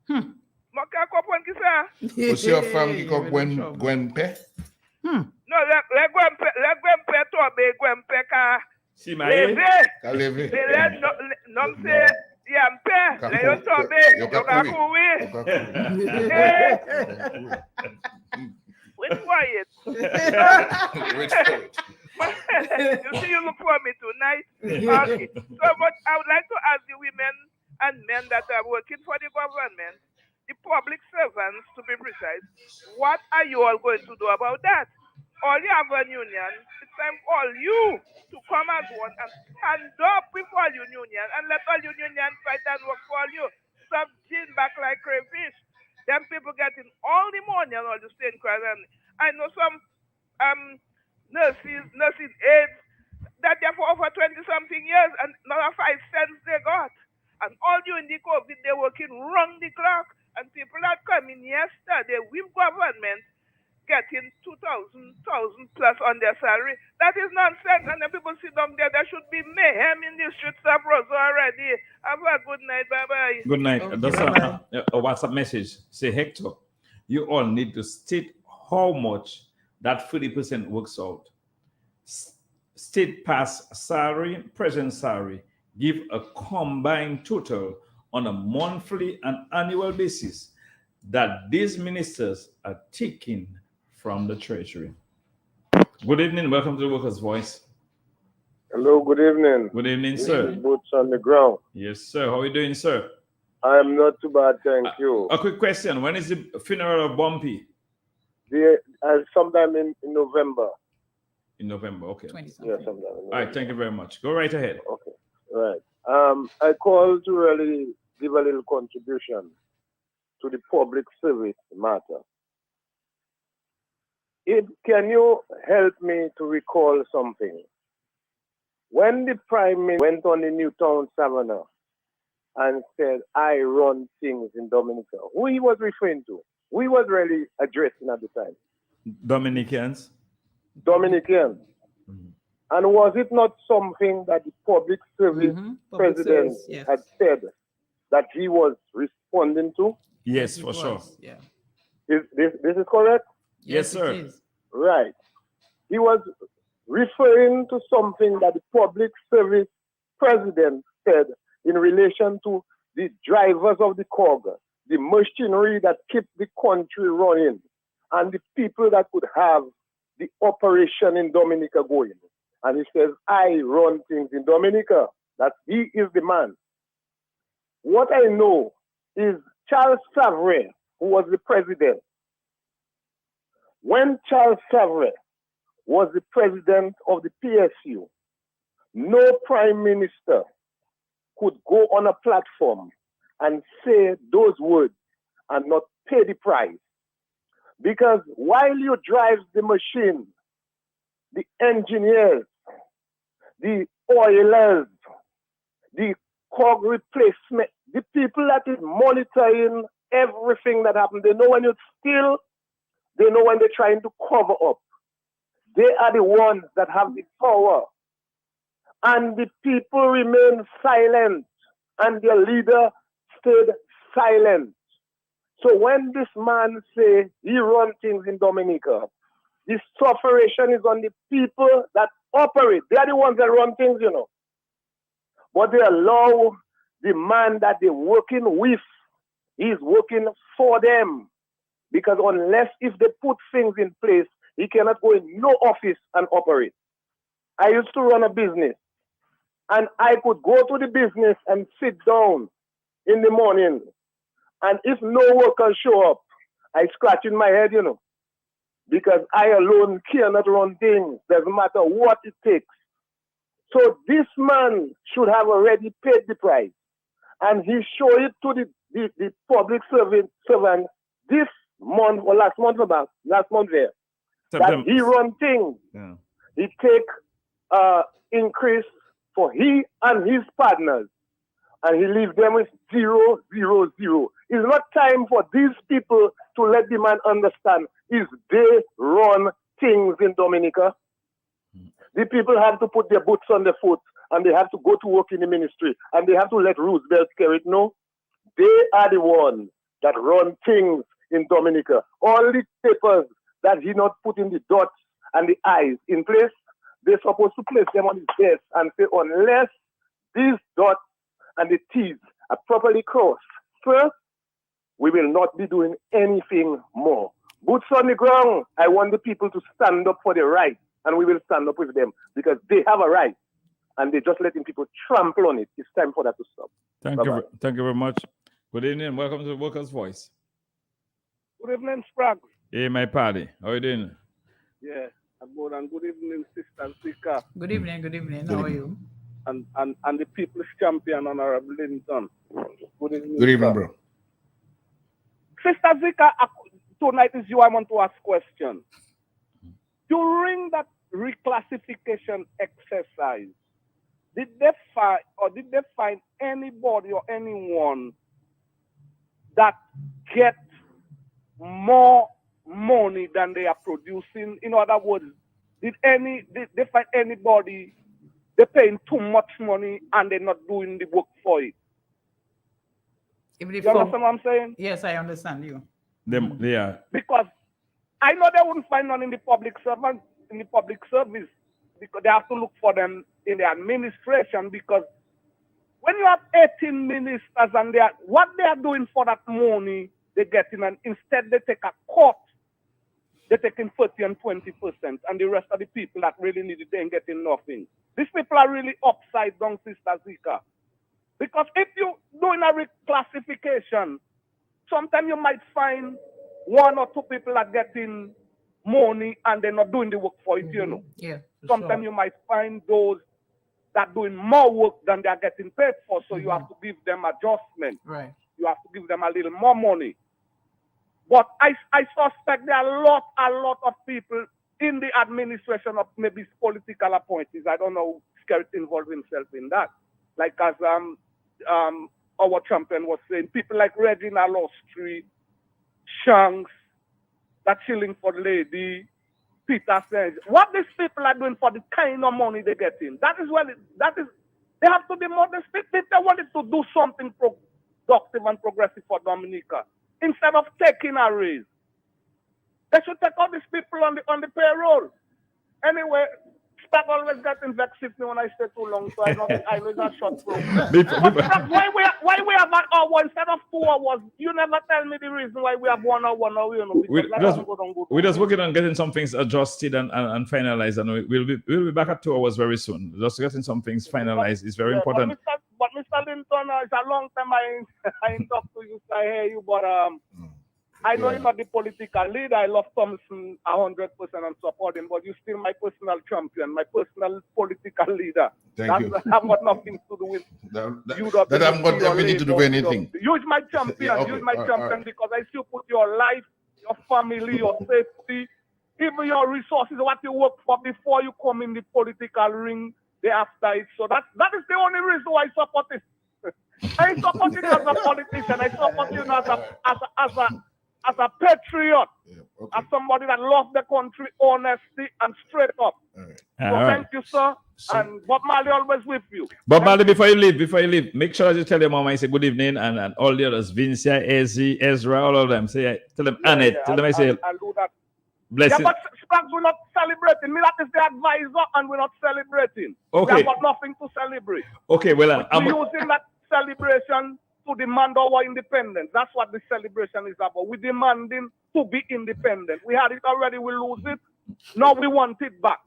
Moi, je comprends qui ça. Aussi, une femme qui a Gwen Pe? Non, les Gwempe tombé, Gwempe ka Si, Marie. levé. Qu'a levé? Non, c'est Diampe, Kaku- Leo Tobe, Yokakui. Yokakui. Wait for it. Wait for it. You see, you look for me tonight. Okay. So, but I would like to ask the women and men that are working for the government, the public servants to be precise, what are you all going to do about that? All you have a union, it's time for all you to come as one and stand up with all your union and let all your union fight and work for all you. Stop gin back like crayfish. Them people getting all the money and all the state crowd. And I know some nursing aides that they're for over 20 something years and not 5 cents they got. And all during the COVID, they're working round the clock. And people that come in yesterday with government getting 2,000 plus on their salary. That is nonsense. And the people sit down there, there should be mayhem in the streets of Rosa already. Have a good night. Bye-bye. Good night. Okay, That's bye-bye. a WhatsApp message. Say, Hector, you all need to state how much that 30% works out. State past salary, present salary, give a combined total on a monthly and annual basis that these ministers are taking from the treasury. Good evening. Welcome to the Workers' Voice. Hello, good evening. Good evening, This sir. is Boots on the ground. Yes, sir. How are you doing, sir? I am not too bad, thank you. A quick question. When is the funeral of Bumpy? Sometime in November. In November. Okay. 20 Yeah, something. sometime in All November. right. Thank you very much. Go right ahead. Okay, right. I called to really give a little contribution to the public service matter. Can you help me to recall something? When the Prime Minister went on the Newtown Savannah and said, I run things in Dominica, who he was referring to? Who he was really addressing at the time? Dominicans. Dominicans. Mhm. And was it not something that the public service Public president service, yes. had said that he was responding to? Yes, It for sure. was, yeah. Is this is correct? Yes, it sir. is. Right. He was referring to something that the public service president said in relation to the drivers of the cog, the machinery that keep the country running, and the people that could have the operation in Dominica going. And he says, I run things in Dominica. That he is the man. What I know is Charles Savre, who was the president. When Charles Savre was the president of the PSU, no prime minister could go on a platform and say those words and not pay the price. Because while you drive the machine, the engineers, the oilers, the cog replacement, the people that is monitoring everything that happens, they know when you steal, they know when they're trying to cover up. They are the ones that have the power. And the people remain silent, and their leader stayed silent. So when this man say he runs things in Dominica, the sufferation is on the people that operate. They are the ones that run things, you know. But they allow the man that they're working with, he's working for them. Because unless if they put things in place, he cannot go in no office and operate. I used to run a business, and I could go to the business and sit down in the morning, and if no workers show up, I scratch in my head, you know, because I alone cannot run things, doesn't matter what it takes. So this man should have already paid the price, and he showed it to the public servant this month or last month there, that he run things. Yeah. He take increase for he and his partners, and he leave them with 0, 0, 0. It's not time for these people to let the man understand is they run things in Dominica. The people have to put their boots on their foot, and they have to go to work in the ministry, and they have to let Roosevelt carry it. No, they are the ones that run things in Dominica. All the papers that he not putting the dots and the I's in place, they're supposed to place them on his desk and say, unless these dots and the T's are properly crossed, first, we will not be doing anything more. Boots on the ground, I want the people to stand up for their right, and we will stand up with them because they have a right, and they're just letting people trample on it. It's time for that to stop. Thank you. Thank you very much. Good evening. Welcome to the Workers' Voice. Good evening, Sprague. Hey, my party. How are you doing? Yeah, I'm good. And good evening, Sister Zika. Good evening. Good evening. How are you? And the People's Champion, Honorable Linton. Good evening. Good evening, sir. bro. Sister Zika, tonight is you I want to ask question. During that reclassification exercise, did they find anybody or anyone that get more money than they are producing? In other words, did they find anybody they're paying too much money and they're not doing the work for it? You understand what I'm saying? Yes, I understand you. Yeah. Because I know they wouldn't find none in the public service because they have to look for them in the administration, because when you have 18 ministers and what they are doing for that money they get in, and instead they take a cut, they're taking 30 and 20%, and the rest of the people that really need it, they ain't getting nothing. These people are really upside down, Sister Zika. Because if you're doing a reclassification, sometimes you might find one or two people are getting money and they're not doing the work for it, you know. Yeah. Sometimes you might find those that are doing more work than they are getting paid for, so you have to give them adjustment. Right. You have to give them a little more money. But I suspect there are a lot of people in the administration of maybe political appointees. I don't know if Skerrit involved himself in that. Like as our champion was saying, people like Reginald Austri, Shanks, that chilling for the lady, Peter says, what these people are doing for the kind of money they get in, they have to be more desperate. They wanted to do something productive and progressive for Dominica. Instead of taking a raise, they should take all these people on the payroll. Anyway, Spag always getting vexed with me when I stay too long, so I know it's a short program. Why we have an hour instead of 2 hours? You never tell me the reason why we have 1 hour now. You know, we're just working on getting some things adjusted and finalized, and we'll be back at 2 hours very soon. Just getting some things finalized is very important. But Mr. Linton, it's a long time I ain't talk to you, so I hear you, but I know you're not the political leader. I love Thompson 100% and support him, but you're still my personal champion, my personal political leader. Thank you. That have got nothing to do with that haven't got anything to do with anything. Use my champion. Yeah, okay. Use my champion because I still put your life, your family, your safety, even your resources, what you work for before you come in the political ring, thereafter it. So that is the only reason why I support it. I support you as a politician. I support you as a patriot, as somebody that loves the country, honesty and straight up. Thank you, sir. And Bob Marley always with you. Bob Marley, before you leave, make sure you tell your mama I say good evening and all the others, Vincia, Ezra, all of them. Tell them Annette. Tell them I say I'll do that. blessing. Yeah, but Sprags, we're not celebrating. Me, that is the advisor, and we're not celebrating. Okay. We have got nothing to celebrate. Okay, well, We're using that celebration to demand our independence. That's what the celebration is about. We're demanding to be independent. We had it already, we lose it. Now we want it back.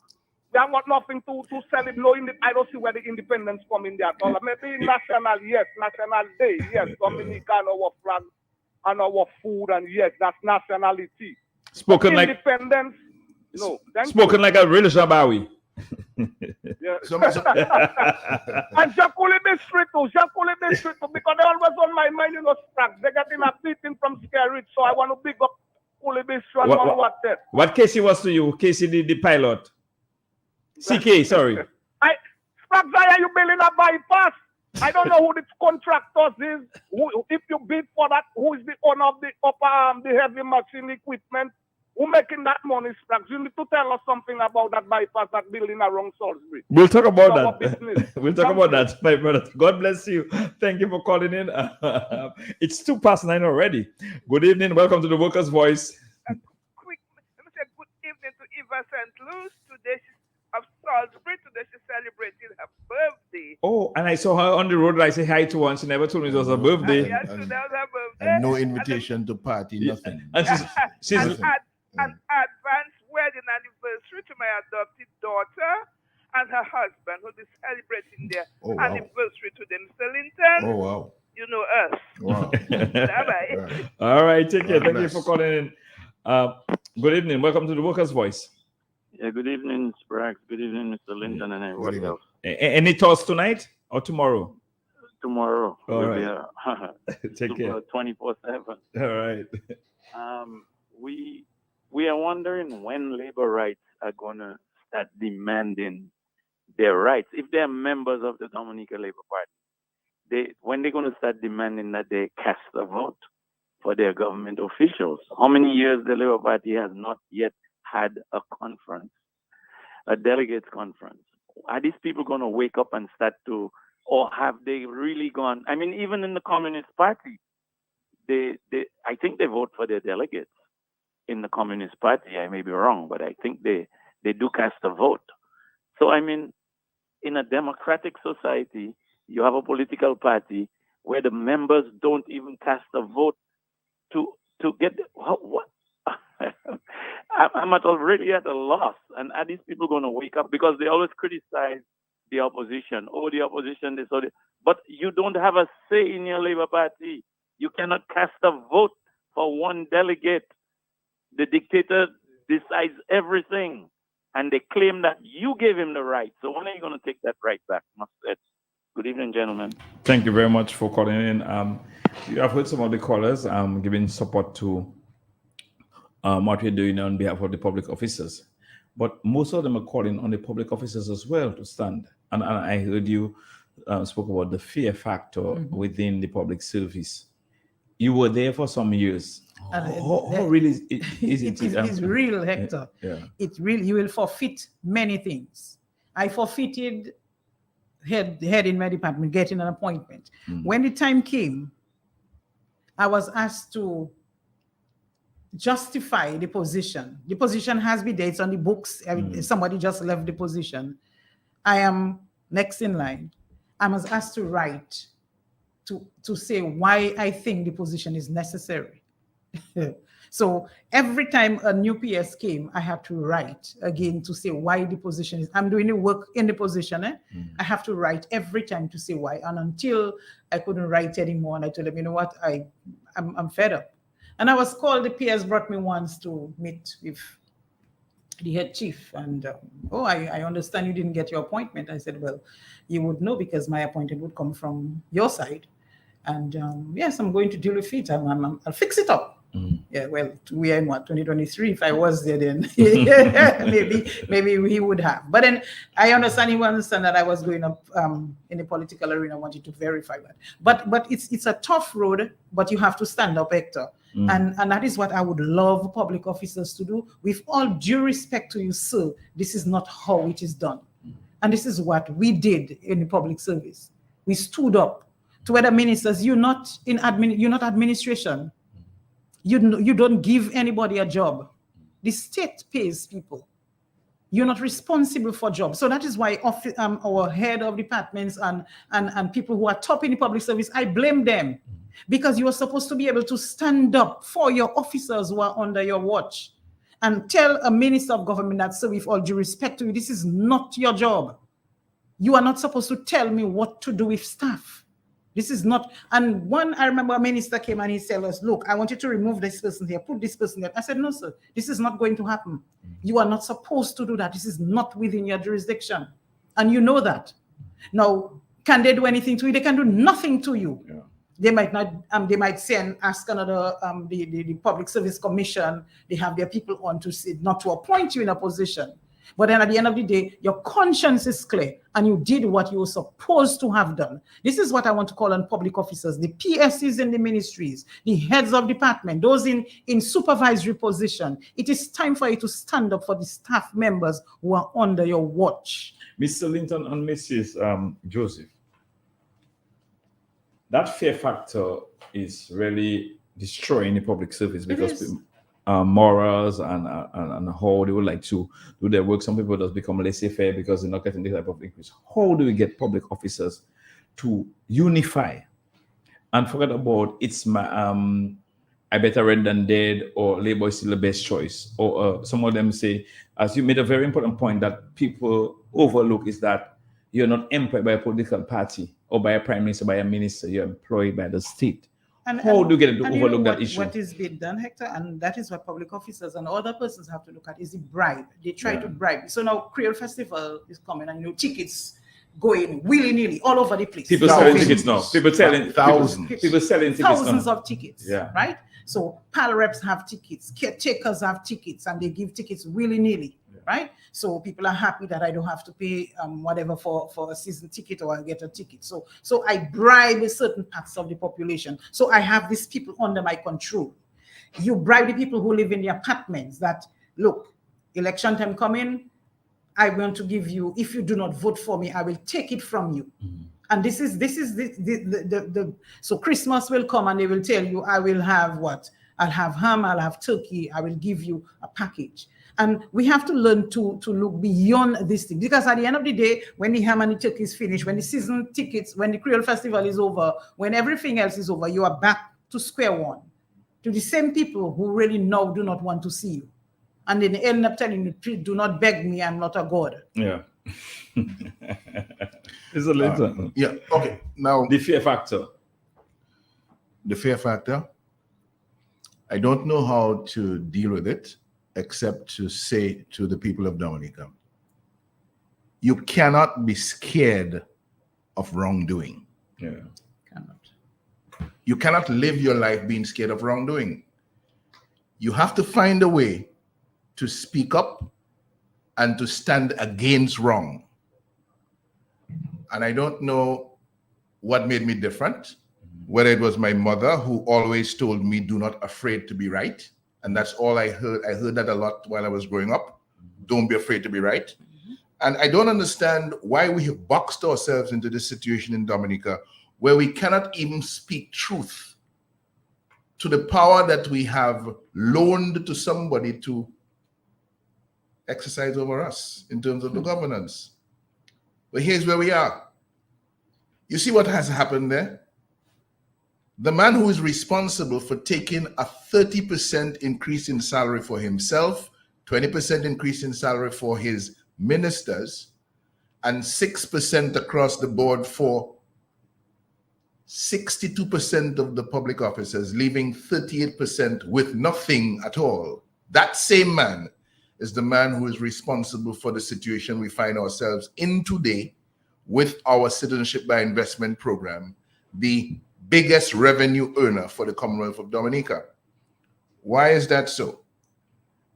We have got nothing to celebrate. No, I don't see where the independence come in there at all. Maybe national, yes, National Day, yes, Dominica and our flag and our food, and yes, that's nationality. Spoken like independence. No, spoken like a real Shabawi. Yeah. And Jaculi Street too, because they always on my mind, you know, Sprague. They're getting a beating from Skerrit, so I want to big up Kulibi Street and what that. What Casey was to you? Casey the pilot. CK, sorry. Sprague, are you building a bypass? I don't know who the contractors is. If you bid for that, who is the owner of the upper the heavy machine equipment? Who making that money, Sprague? You need to tell us something about that bypass, that building around Salisbury. We'll talk about that. We'll talk about that, my brother. God bless you. Thank you for calling in. It's 9:02 already. Good evening. Welcome to the Workers' Voice. Quick, let me say good evening to Eva St. Louis. Today she's of Salisbury. Today she's celebrating her birthday. Oh, and I saw her on the road. I say hi to her, and she never told me it was her birthday. Yes, And- so that was her birthday. And no invitation to party, Yeah. nothing. And she's An Nothing. advanced wedding anniversary to my adopted daughter and her husband, who'll be celebrating their Oh, wow. anniversary today. Mr. Linton, Oh, wow. you know us. Wow. Bye-bye. Right. all right. Take care. God Thank you bless. for calling in. Good evening. Welcome to the Workers' Voice. Yeah, good evening, Sprax. Good evening, Mr. Linton and everybody evening. else. Any thoughts tonight or tomorrow? Tomorrow All will right. be Take care. 24/7. All right. We are wondering when labor rights are gonna start demanding their rights. If they are members of the Dominica Labor Party, when they're gonna start demanding that they cast a vote for their government officials. How many years the Labour Party has not yet had a conference, a delegates conference? Are these people going to wake up and start to, or have they really gone? I mean, even in the Communist Party, I think they vote for their delegates in the Communist Party. I may be wrong, but I think they do cast a vote. So, I mean, in a democratic society, you have a political party where the members don't even cast a vote to get what? I'm already at a loss. And are these people going to wake up? Because they always criticize the opposition. Oh, the opposition, this or that. But you don't have a say in your Labour Party. You cannot cast a vote for one delegate. The dictator decides everything. And they claim that you gave him the right. So when are you going to take that right back? Good evening, gentlemen. Thank you very much for calling in. You have heard some of the callers giving support to what we're doing on behalf of the public officers. But most of them are calling on the public officers as well to stand. And I heard you spoke about the fear factor within the public service. You were there for some years. How really is it? It's real, Hector. Yeah. It's real. You will forfeit many things. I forfeited head in my department, getting an appointment. When the time came, I was asked to justify the position. The position has been there, it's on the books. Somebody just left the position. I am next in line. I was asked to write to say why I think the position is necessary. So every time a new PS came, I had to write again to say why the position is. I'm doing the work in the position. I have to write every time to say why. And until I couldn't write anymore, and I told them, you know what, I'm fed up. And I was called. The PS brought me once to meet with the head chief. And I understand you didn't get your appointment. I said, well, you would know because my appointment would come from your side. And yes, I'm going to deal with it. I'll fix it up. Yeah, well, we are in 2023. If I was there, then maybe he would have. But then I understand he would understand that I was going up in the political arena. I wanted to verify that. But it's a tough road. But you have to stand up, Hector. And that is what I would love public officers to do. With all due respect to you, sir, this is not how it is done. And this is what we did in the public service. We stood up to other ministers. You're not administration. You don't give anybody a job. The state pays people. You're not responsible for jobs. So that is why our head of departments and people who are top in the public service, I blame them. Because you are supposed to be able to stand up for your officers who are under your watch and tell a minister of government that, so with all due respect to you, this is not your job. You are not supposed to tell me what to do with staff. This is not, and one, I remember a minister came and he said us, look, I want you to remove this person here, put this person there. I said, no, sir, this is not going to happen. You are not supposed to do that. This is not within your jurisdiction. And you know that. Now, can they do anything to you? They can do nothing to you. Yeah. They might not, they might say and ask another, the Public Service Commission, they have their people on to say not to appoint you in a position. But then at the end of the day, your conscience is clear and you did what you were supposed to have done. This is what I want to call on public officers, the PSCs in the ministries, the heads of department, those in supervisory position. It is time for you to stand up for the staff members who are under your watch. Mr. Linton and Mrs. Joseph, that fear factor is really destroying the public service because morals and how they would like to do their work. Some people just become laissez-faire because they're not getting this type of increase. How do we get public officers to unify and forget about it's my I better red than dead or Labour is still the best choice. Or some of them say, as you made a very important point that people overlook, is that you're not employed by a political party or by a prime minister, by a minister, you're employed by the state. How do you get to overlook that issue? What is being done, Hector, and that is what public officers and other persons have to look at, is the bribe. They try to bribe. So now Creole Festival is coming and tickets going willy-nilly all over the place. People selling tickets now. People selling thousands. People selling tickets thousands now. of tickets. Yeah. Right? So PAL reps have tickets, caretakers have tickets, and they give tickets willy-nilly. Right? So people are happy that I don't have to pay whatever for a season ticket, or I get a ticket. So I bribe certain parts of the population. So I have these people under my control. You bribe the people who live in the apartments that, look, election time coming, I want to give you, if you do not vote for me, I will take it from you. And this is so Christmas will come and they will tell you, I will have what? I'll have ham, I'll have turkey, I will give you a package. And we have to learn to look beyond this thing, because at the end of the day, when the ham and the turkey is finished, when the season tickets, when the Creole Festival is over, when everything else is over, you are back to square one, to the same people who really now do not want to see you. And then they end up telling you, do not beg me, I'm not a god. Yeah. It's a little. Yeah, okay. Now, The fear factor. the fear factor, I don't know how to deal with it, except to say to the people of Dominica, you cannot be scared of wrongdoing. Yeah. You cannot live your life being scared of wrongdoing. You have to find a way to speak up and to stand against wrong. And I don't know what made me different, whether it was my mother who always told me, do not afraid to be right. And that's all I heard. I heard that a lot while I was growing up. Don't be afraid to be right. And I don't understand why we have boxed ourselves into this situation in Dominica where we cannot even speak truth to the power that we have loaned to somebody to exercise over us in terms of the governance. But here's where we are. You see what has happened there? The man who is responsible for taking a 30% increase in salary for himself, 20% increase in salary for his ministers, and 6% across the board for 62% of the public officers, leaving 38% with nothing at all. That same man is the man who is responsible for the situation we find ourselves in today with our Citizenship by Investment program, the biggest revenue earner for the Commonwealth of Dominica. Why is that so?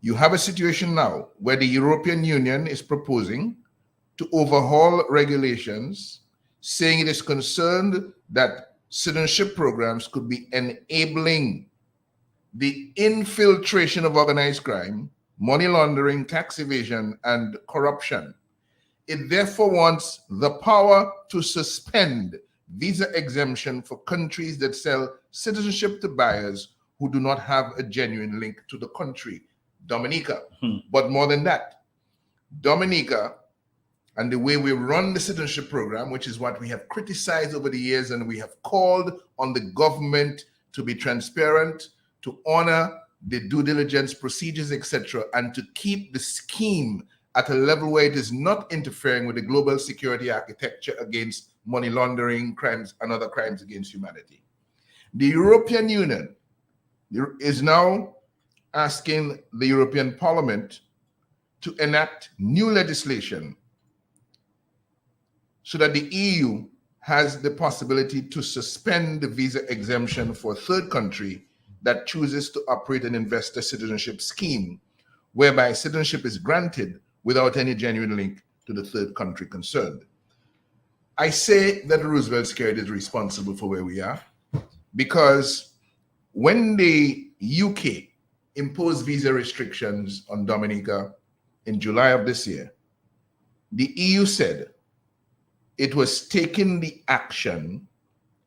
You have a situation now where the European Union is proposing to overhaul regulations, saying it is concerned that citizenship programs could be enabling the infiltration of organized crime, money laundering, tax evasion, and corruption. It therefore wants the power to suspend visa exemption for countries that sell citizenship to buyers who do not have a genuine link to the country, Dominica. But more than that, Dominica and the way we run the citizenship program, which is what we have criticized over the years, and we have called on the government to be transparent, to honor the due diligence procedures, etc., and to keep the scheme at a level where it is not interfering with the global security architecture against money laundering, crimes, and other crimes against humanity. The European Union is now asking the European Parliament to enact new legislation so that the EU has the possibility to suspend the visa exemption for a third country that chooses to operate an investor citizenship scheme, whereby citizenship is granted without any genuine link to the third country concerned. I say that Roosevelt Security is responsible for where we are because when the UK imposed visa restrictions on Dominica in July of this year, the EU said it was taking the action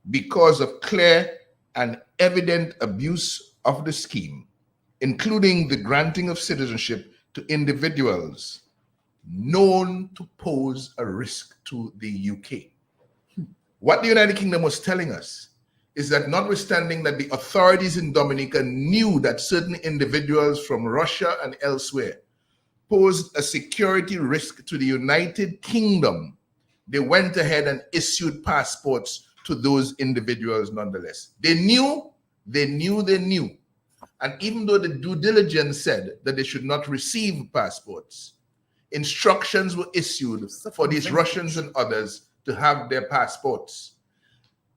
because of clear and evident abuse of the scheme, including the granting of citizenship to individuals known to pose a risk to the UK. What the United Kingdom was telling us is that notwithstanding that the authorities in Dominica knew that certain individuals from Russia and elsewhere posed a security risk to the United Kingdom, they went ahead and issued passports to those individuals nonetheless. They knew. And even though the due diligence said that they should not receive passports, instructions were issued for these Russians and others to have their passports.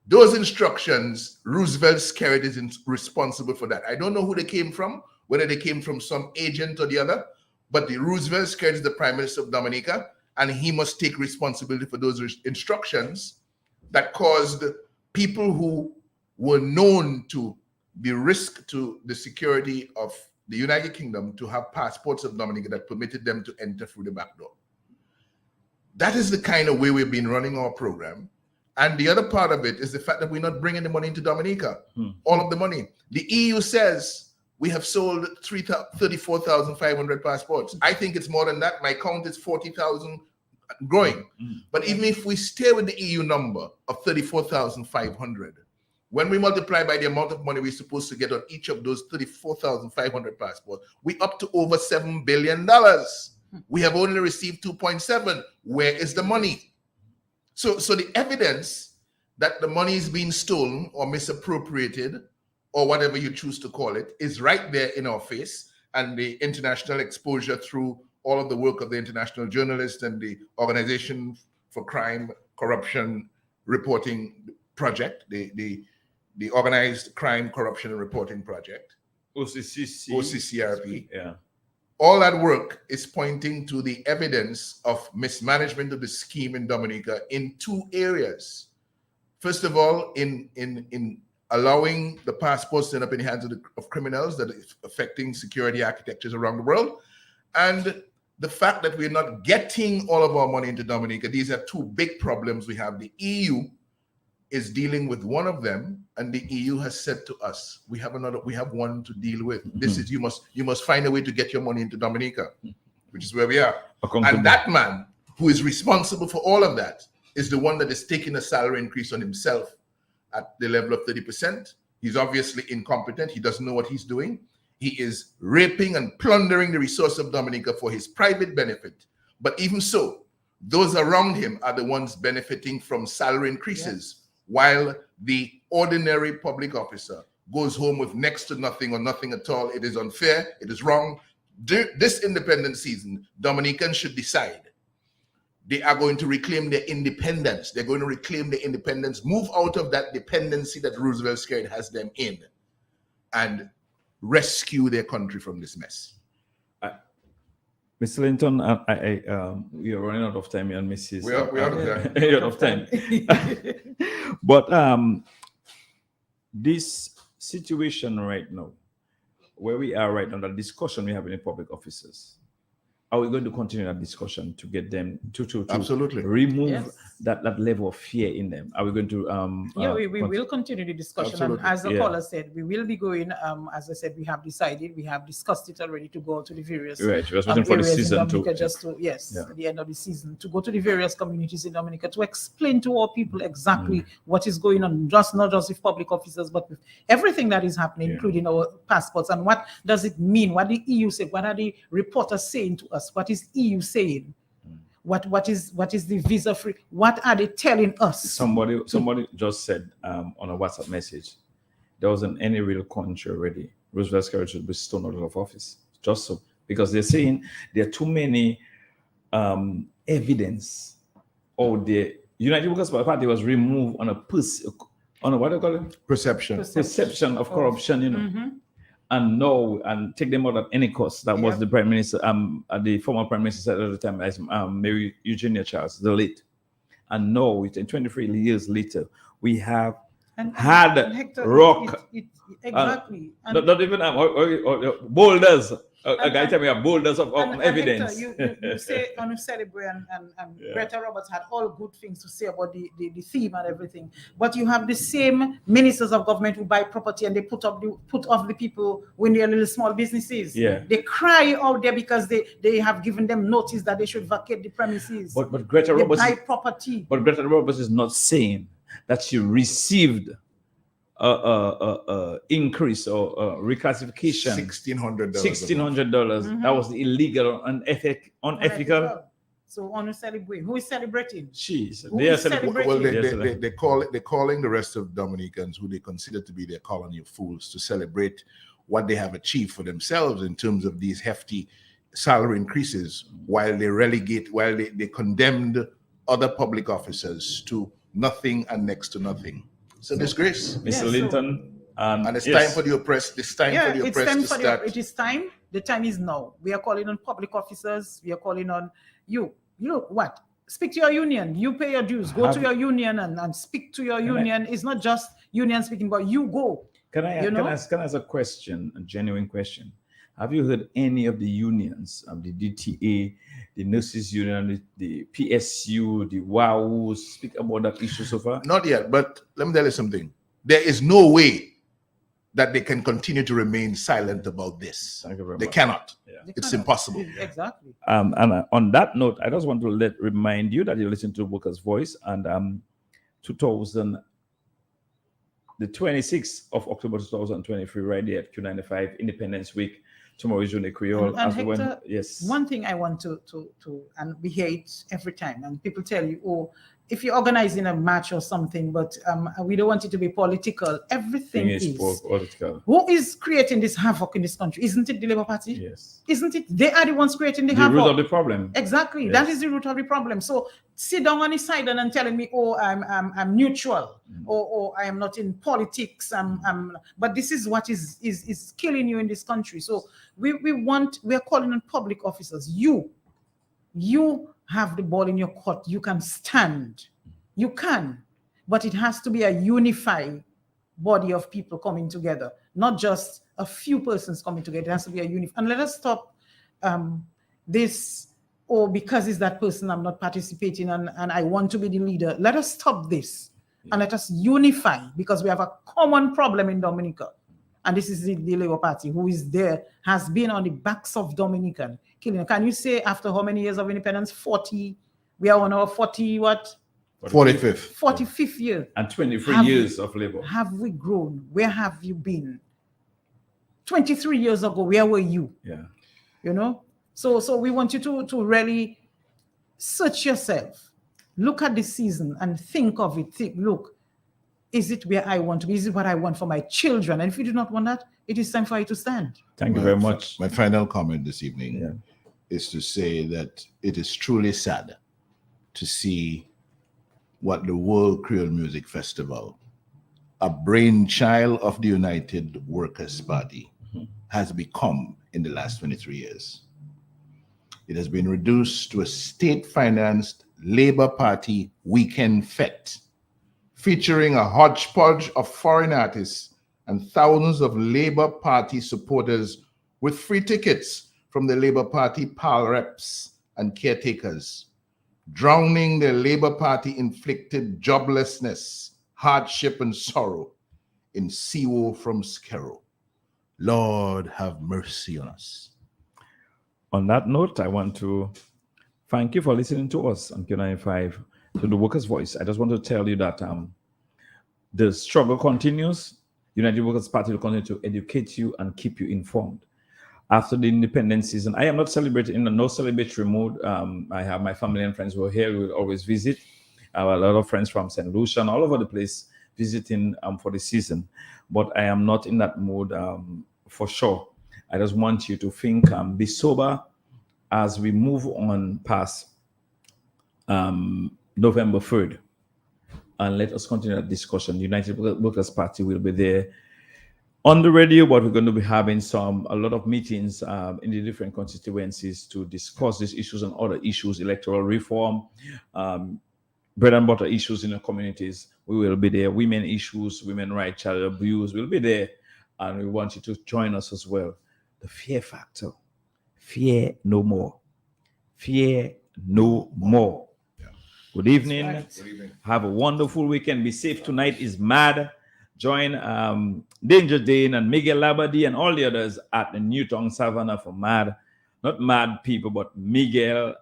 Those instructions, Roosevelt Skerrit is responsible for that. I don't know who they came from, whether they came from some agent or the other, but the Roosevelt Skerrit is the Prime Minister of Dominica, and he must take responsibility for those instructions that caused people who were known to be risk to the security of the United Kingdom to have passports of Dominica that permitted them to enter through the back door. That is the kind of way we've been running our program. And the other part of it is the fact that we're not bringing the money into Dominica, all of the money. The EU says we have sold 34,500 passports. I think it's more than that. My count is 40,000 growing. But even if we stay with the EU number of 34,500, when we multiply by the amount of money we're supposed to get on each of those 34,500 passports, we're up to over $7 billion. We have only received 2.7. Where is the money? So the evidence that the money is being stolen or misappropriated or whatever you choose to call it is right there in our face. And the international exposure through all of the work of the International Journalists and the Organization for Crime, Corruption Reporting Project, the Organized Crime, Corruption and Reporting Project, OCCRP. Yeah. All that work is pointing to the evidence of mismanagement of the scheme in Dominica in two areas. First of all, in allowing the passports to end up in the hands of criminals that is affecting security architectures around the world, and the fact that we're not getting all of our money into Dominica. These are two big problems we have. The EU is dealing with one of them, and the EU has said to us, we have one to deal with. This is, you must find a way to get your money into Dominica, which is where we are. And that man who is responsible for all of that is the one that is taking a salary increase on himself at the level of 30%. He's obviously incompetent. He doesn't know what he's doing. He is raping and plundering the resource of Dominica for his private benefit. But even so, those around him are the ones benefiting from salary increases, while the ordinary public officer goes home with next to nothing or nothing at all. It is unfair. It is wrong. This independent season, Dominicans should decide. They are going to reclaim their independence. They're going to reclaim their independence, move out of that dependency that Roosevelt Skerrit has them in, and rescue their country from this mess. Mr. Linton, we are running out of time, and Mrs. We're out of time. Out of time. But this situation right now, where we are right now, the discussion we have in public officers, are we going to continue that discussion to get them to absolutely remove that level of fear in them? Are we going to we will continue the discussion. Absolutely. And as the caller said, we will be going, as I said, we have discussed it already, to go to the various just waiting for the season to at the end of the season, to go to the various communities in Dominica to explain to our people exactly what is going on, not just with public officers, but with everything that is happening, including our passports, and what does it mean, what the EU said, what are the reporters saying to us, what is EU saying, what is the visa free, what are they telling us? Somebody just said on a WhatsApp message, there wasn't any real country already. Roosevelt Skerrit should be stoned out of office, just so, because they're saying there are too many evidence, or the United Workers Party was removed on a what do you call it? Perception of corruption, you know. And no, and take them out at any cost. That was the Prime Minister, the former Prime Minister said at the time, as Mary Eugenia Charles, the late. And no, 23 years later, we have had Hector, rock. Exactly. Not even boulders. A guy tell me a boulders of evidence. Hector, you say on Celebrate and Greta Roberts had all good things to say about the theme and everything, but you have the same ministers of government who buy property and they put off the people when they're little small businesses. They cry out there because they have given them notice that they should vacate the premises. But Greta Roberts buy property. But Greta Roberts is not saying that she received a increase or reclassification. $1,600. $1,600. That was illegal, unethical. So on a celebrate, who is celebrating? She's Who they are is celebrating? Well, celebrating. they're calling the rest of Dominicans, who they consider to be their colony of fools, to celebrate what they have achieved for themselves in terms of these hefty salary increases, while they condemned other public officers to nothing and next to nothing. It's a disgrace. Mr. Linton. And it's time for the oppressed. It's time for the oppressed to start. It is time. The time is now. We are calling on public officers. We are calling on you. You know what? Speak to your union. You pay your dues. Go to your union and speak to your union. It's not just union speaking, but you go. Can I ask a question, a genuine question? Have you heard any of the unions, the DTA, the nurses union, the PSU, the WAU speak about that issue so far? Not yet, but let me tell you something. There is no way that they can continue to remain silent about this. Thank you very They much. cannot. They It's cannot. impossible. Exactly. And on that note, I just want to remind you that you listen to Workers' Voice, and the 26th of October 2023, right there at Q95 Independence Week. Tomorrow is Journey Creole. And Hector, yes. One thing I want to and we hear it every time, and people tell you, oh, if you're organizing a match or something, but we don't want it to be political. Everything is political. Who is creating this havoc in this country? Isn't it the Labour Party? Yes. Isn't it? They are the ones creating the havoc. root of the problem. Exactly. Yes. That is the root of the problem. So sit down on the side and telling me, oh, I'm neutral, or I am not in politics. But this is what is killing you in this country. So we are calling on public officers. You have the ball in your court. You can stand. You can, but it has to be a unified body of people coming together, not just a few persons coming together. It has to be a unified. And let us stop this, or because it's that person, I'm not participating and I want to be the leader. Let us stop this and let us unify, because we have a common problem in Dominica. And this is the Labour Party, who is there, has been on the backs of Dominican killing. Can you say after how many years of independence? 40. We are on our 40 what? 45th. 45th year. And 23 years of labor. Have we grown? Where have you been? 23 years ago, where were you? Yeah. You know? So we want you to really search yourself. Look at the season and think of it. Look, is it where I want to be? Is it what I want for my children? And if you do not want that, it is time for you to stand. Thank you very much. My final comment this evening is to say that it is truly sad to see what the World Creole Music Festival, a brainchild of the United Workers' Party, has become in the last 23 years. It has been reduced to a state-financed Labour Party weekend fete, featuring a hodgepodge of foreign artists and thousands of Labour Party supporters with free tickets from the Labour Party PAL reps and caretakers, drowning the Labour Party inflicted joblessness, hardship, and sorrow in Siwo from Skero. Lord, have mercy on us. On that note, I want to thank you for listening to us on Q95, to the Workers' Voice. I just want to tell you that the struggle continues. United Workers' Party will continue to educate you and keep you informed. After the independence season, I am not celebrating in a no celebratory mood. I have my family and friends who are here. We will always visit. I have a lot of friends from St. Lucia and all over the place visiting for the season. But I am not in that mood for sure. I just want you to think, be sober as we move on past November 3rd. And let us continue that discussion. United Workers' Party will be there on the radio, but we're going to be having a lot of meetings in the different constituencies to discuss these issues and other issues, electoral reform, bread and butter issues in the communities. We will be there. Women issues, women rights, child abuse, we'll be there. And we want you to join us as well. The fear factor. Fear no more. Fear no more. Yeah. Good evening. Right. Good evening. Have a wonderful weekend. Be safe. Tonight is Mad. Join Danger Dane and Miguel Labadie and all the others at the Newtown Savannah for Mad. Not mad people, but Miguel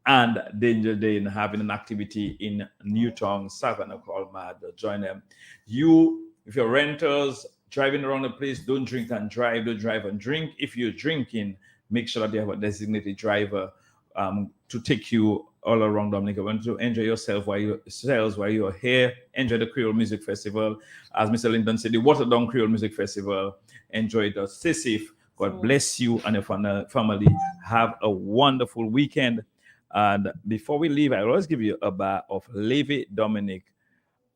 and Danger Dane having an activity in Newtown, Savannah called Mad. Join them. You, if you're renters driving around the place, don't drink and drive. Don't drive and drink. If you're drinking, make sure that they have a designated driver to take you all around Dominica. Want to enjoy yourself while you're here. Enjoy the Creole Music Festival. As Mr. Linton said, the Waterdown Creole Music Festival. Enjoy it. Stay safe. God bless you and your family. Have a wonderful weekend. And before we leave, I always give you a bar of Levy Dominic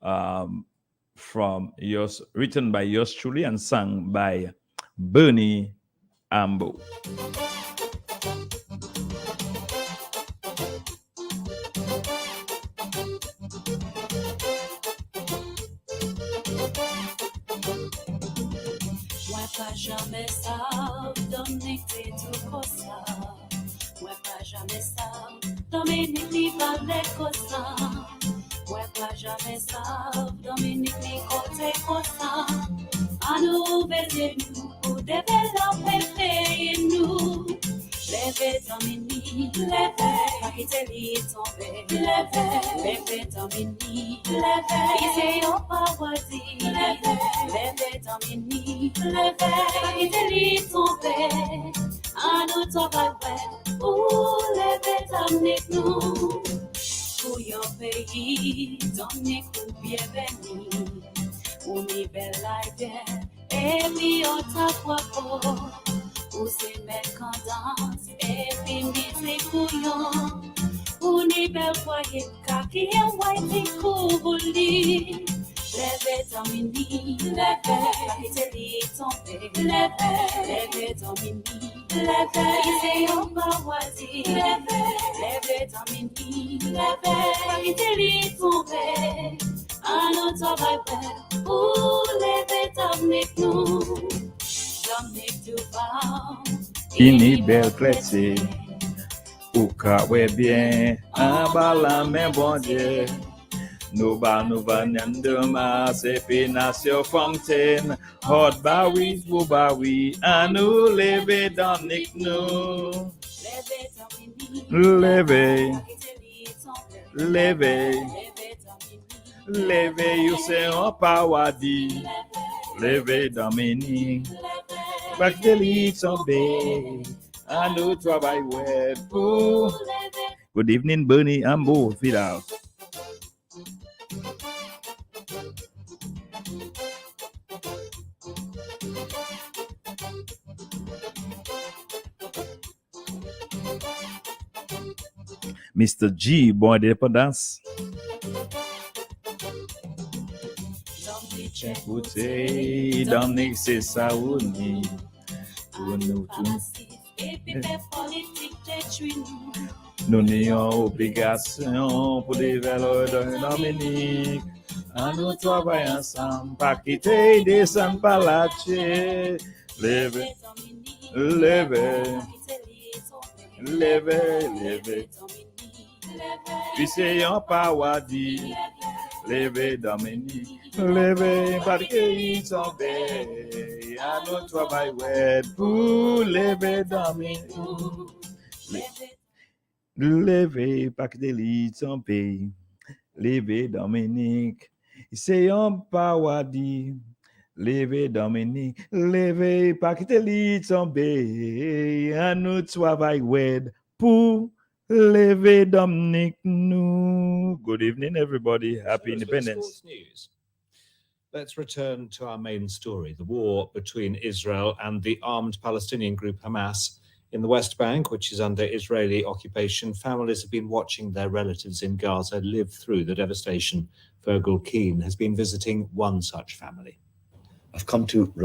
from yours, written by yours truly and sung by Bernie Ambo. Jamais ça, Dominique, c'est tout comme ça. Ouais, pas jamais ça, Dominique, ni parle comme ça. Ouais, pas jamais ça, Dominique, ni côté comme ça. À nous, baiser nous, pour développer le pays, nous. Levez Dominique, levez, pas quitter l'île tombée. Levez Dominique, levez, ici au paradis. Levez Dominique, levez, pas quitter l'île tombée. À nous travailler, pour lever Dominique nous. Pour your pays, Dominique ou bienvenue. Ou mi belle idée, et mi ota guapo. Ou se mettre en danse, et puis musique couillon. Ou ni belle voyez, kaki et white kouboli. Levez Dominique, levez, quittez l'île tombée. Levez Dominique, levez, ici au paradis. Levez Dominique, levez, quittez l'île tombée. À notre travail, pour lever Dominique nous. Dominique Duval, Ini bel clete, ou ka we bien, un balan men bon Dieu. Nou va nyandema, se pinasyo fontaine, hot bawi, ou bawi, anou leve Dominique nou. Leve, you se an pawadi. Leve Dominique. Back the leads on bay. I know travail web. Good evening, Bernie Ambo. Feed out. Mr. G, boy, de dance. Écoutez, Dominique, c'est ça ou ni. Nous n'ayons obligation pour développer Dominique. À nous travailler ensemble, pas quitter, descendre par la tête. Levez, levez, levez, levez. Puis c'est un paradis. Levez Dominique, levez parce qu'ils sont belles. À notre travail web pour lever Dominique. Levez parce qu'ils sont belles. Levez Dominique, c'est un paradis. Levez Dominique, levez parce qu'ils sont belles. À notre travail web pour Levez Dominique nous. Good evening, everybody. Happy Independence. News. Let's return to our main story, the war between Israel and the armed Palestinian group Hamas. In the West Bank, which is under Israeli occupation, families have been watching their relatives in Gaza live through the devastation. Virgil Keane has been visiting one such family. I've come to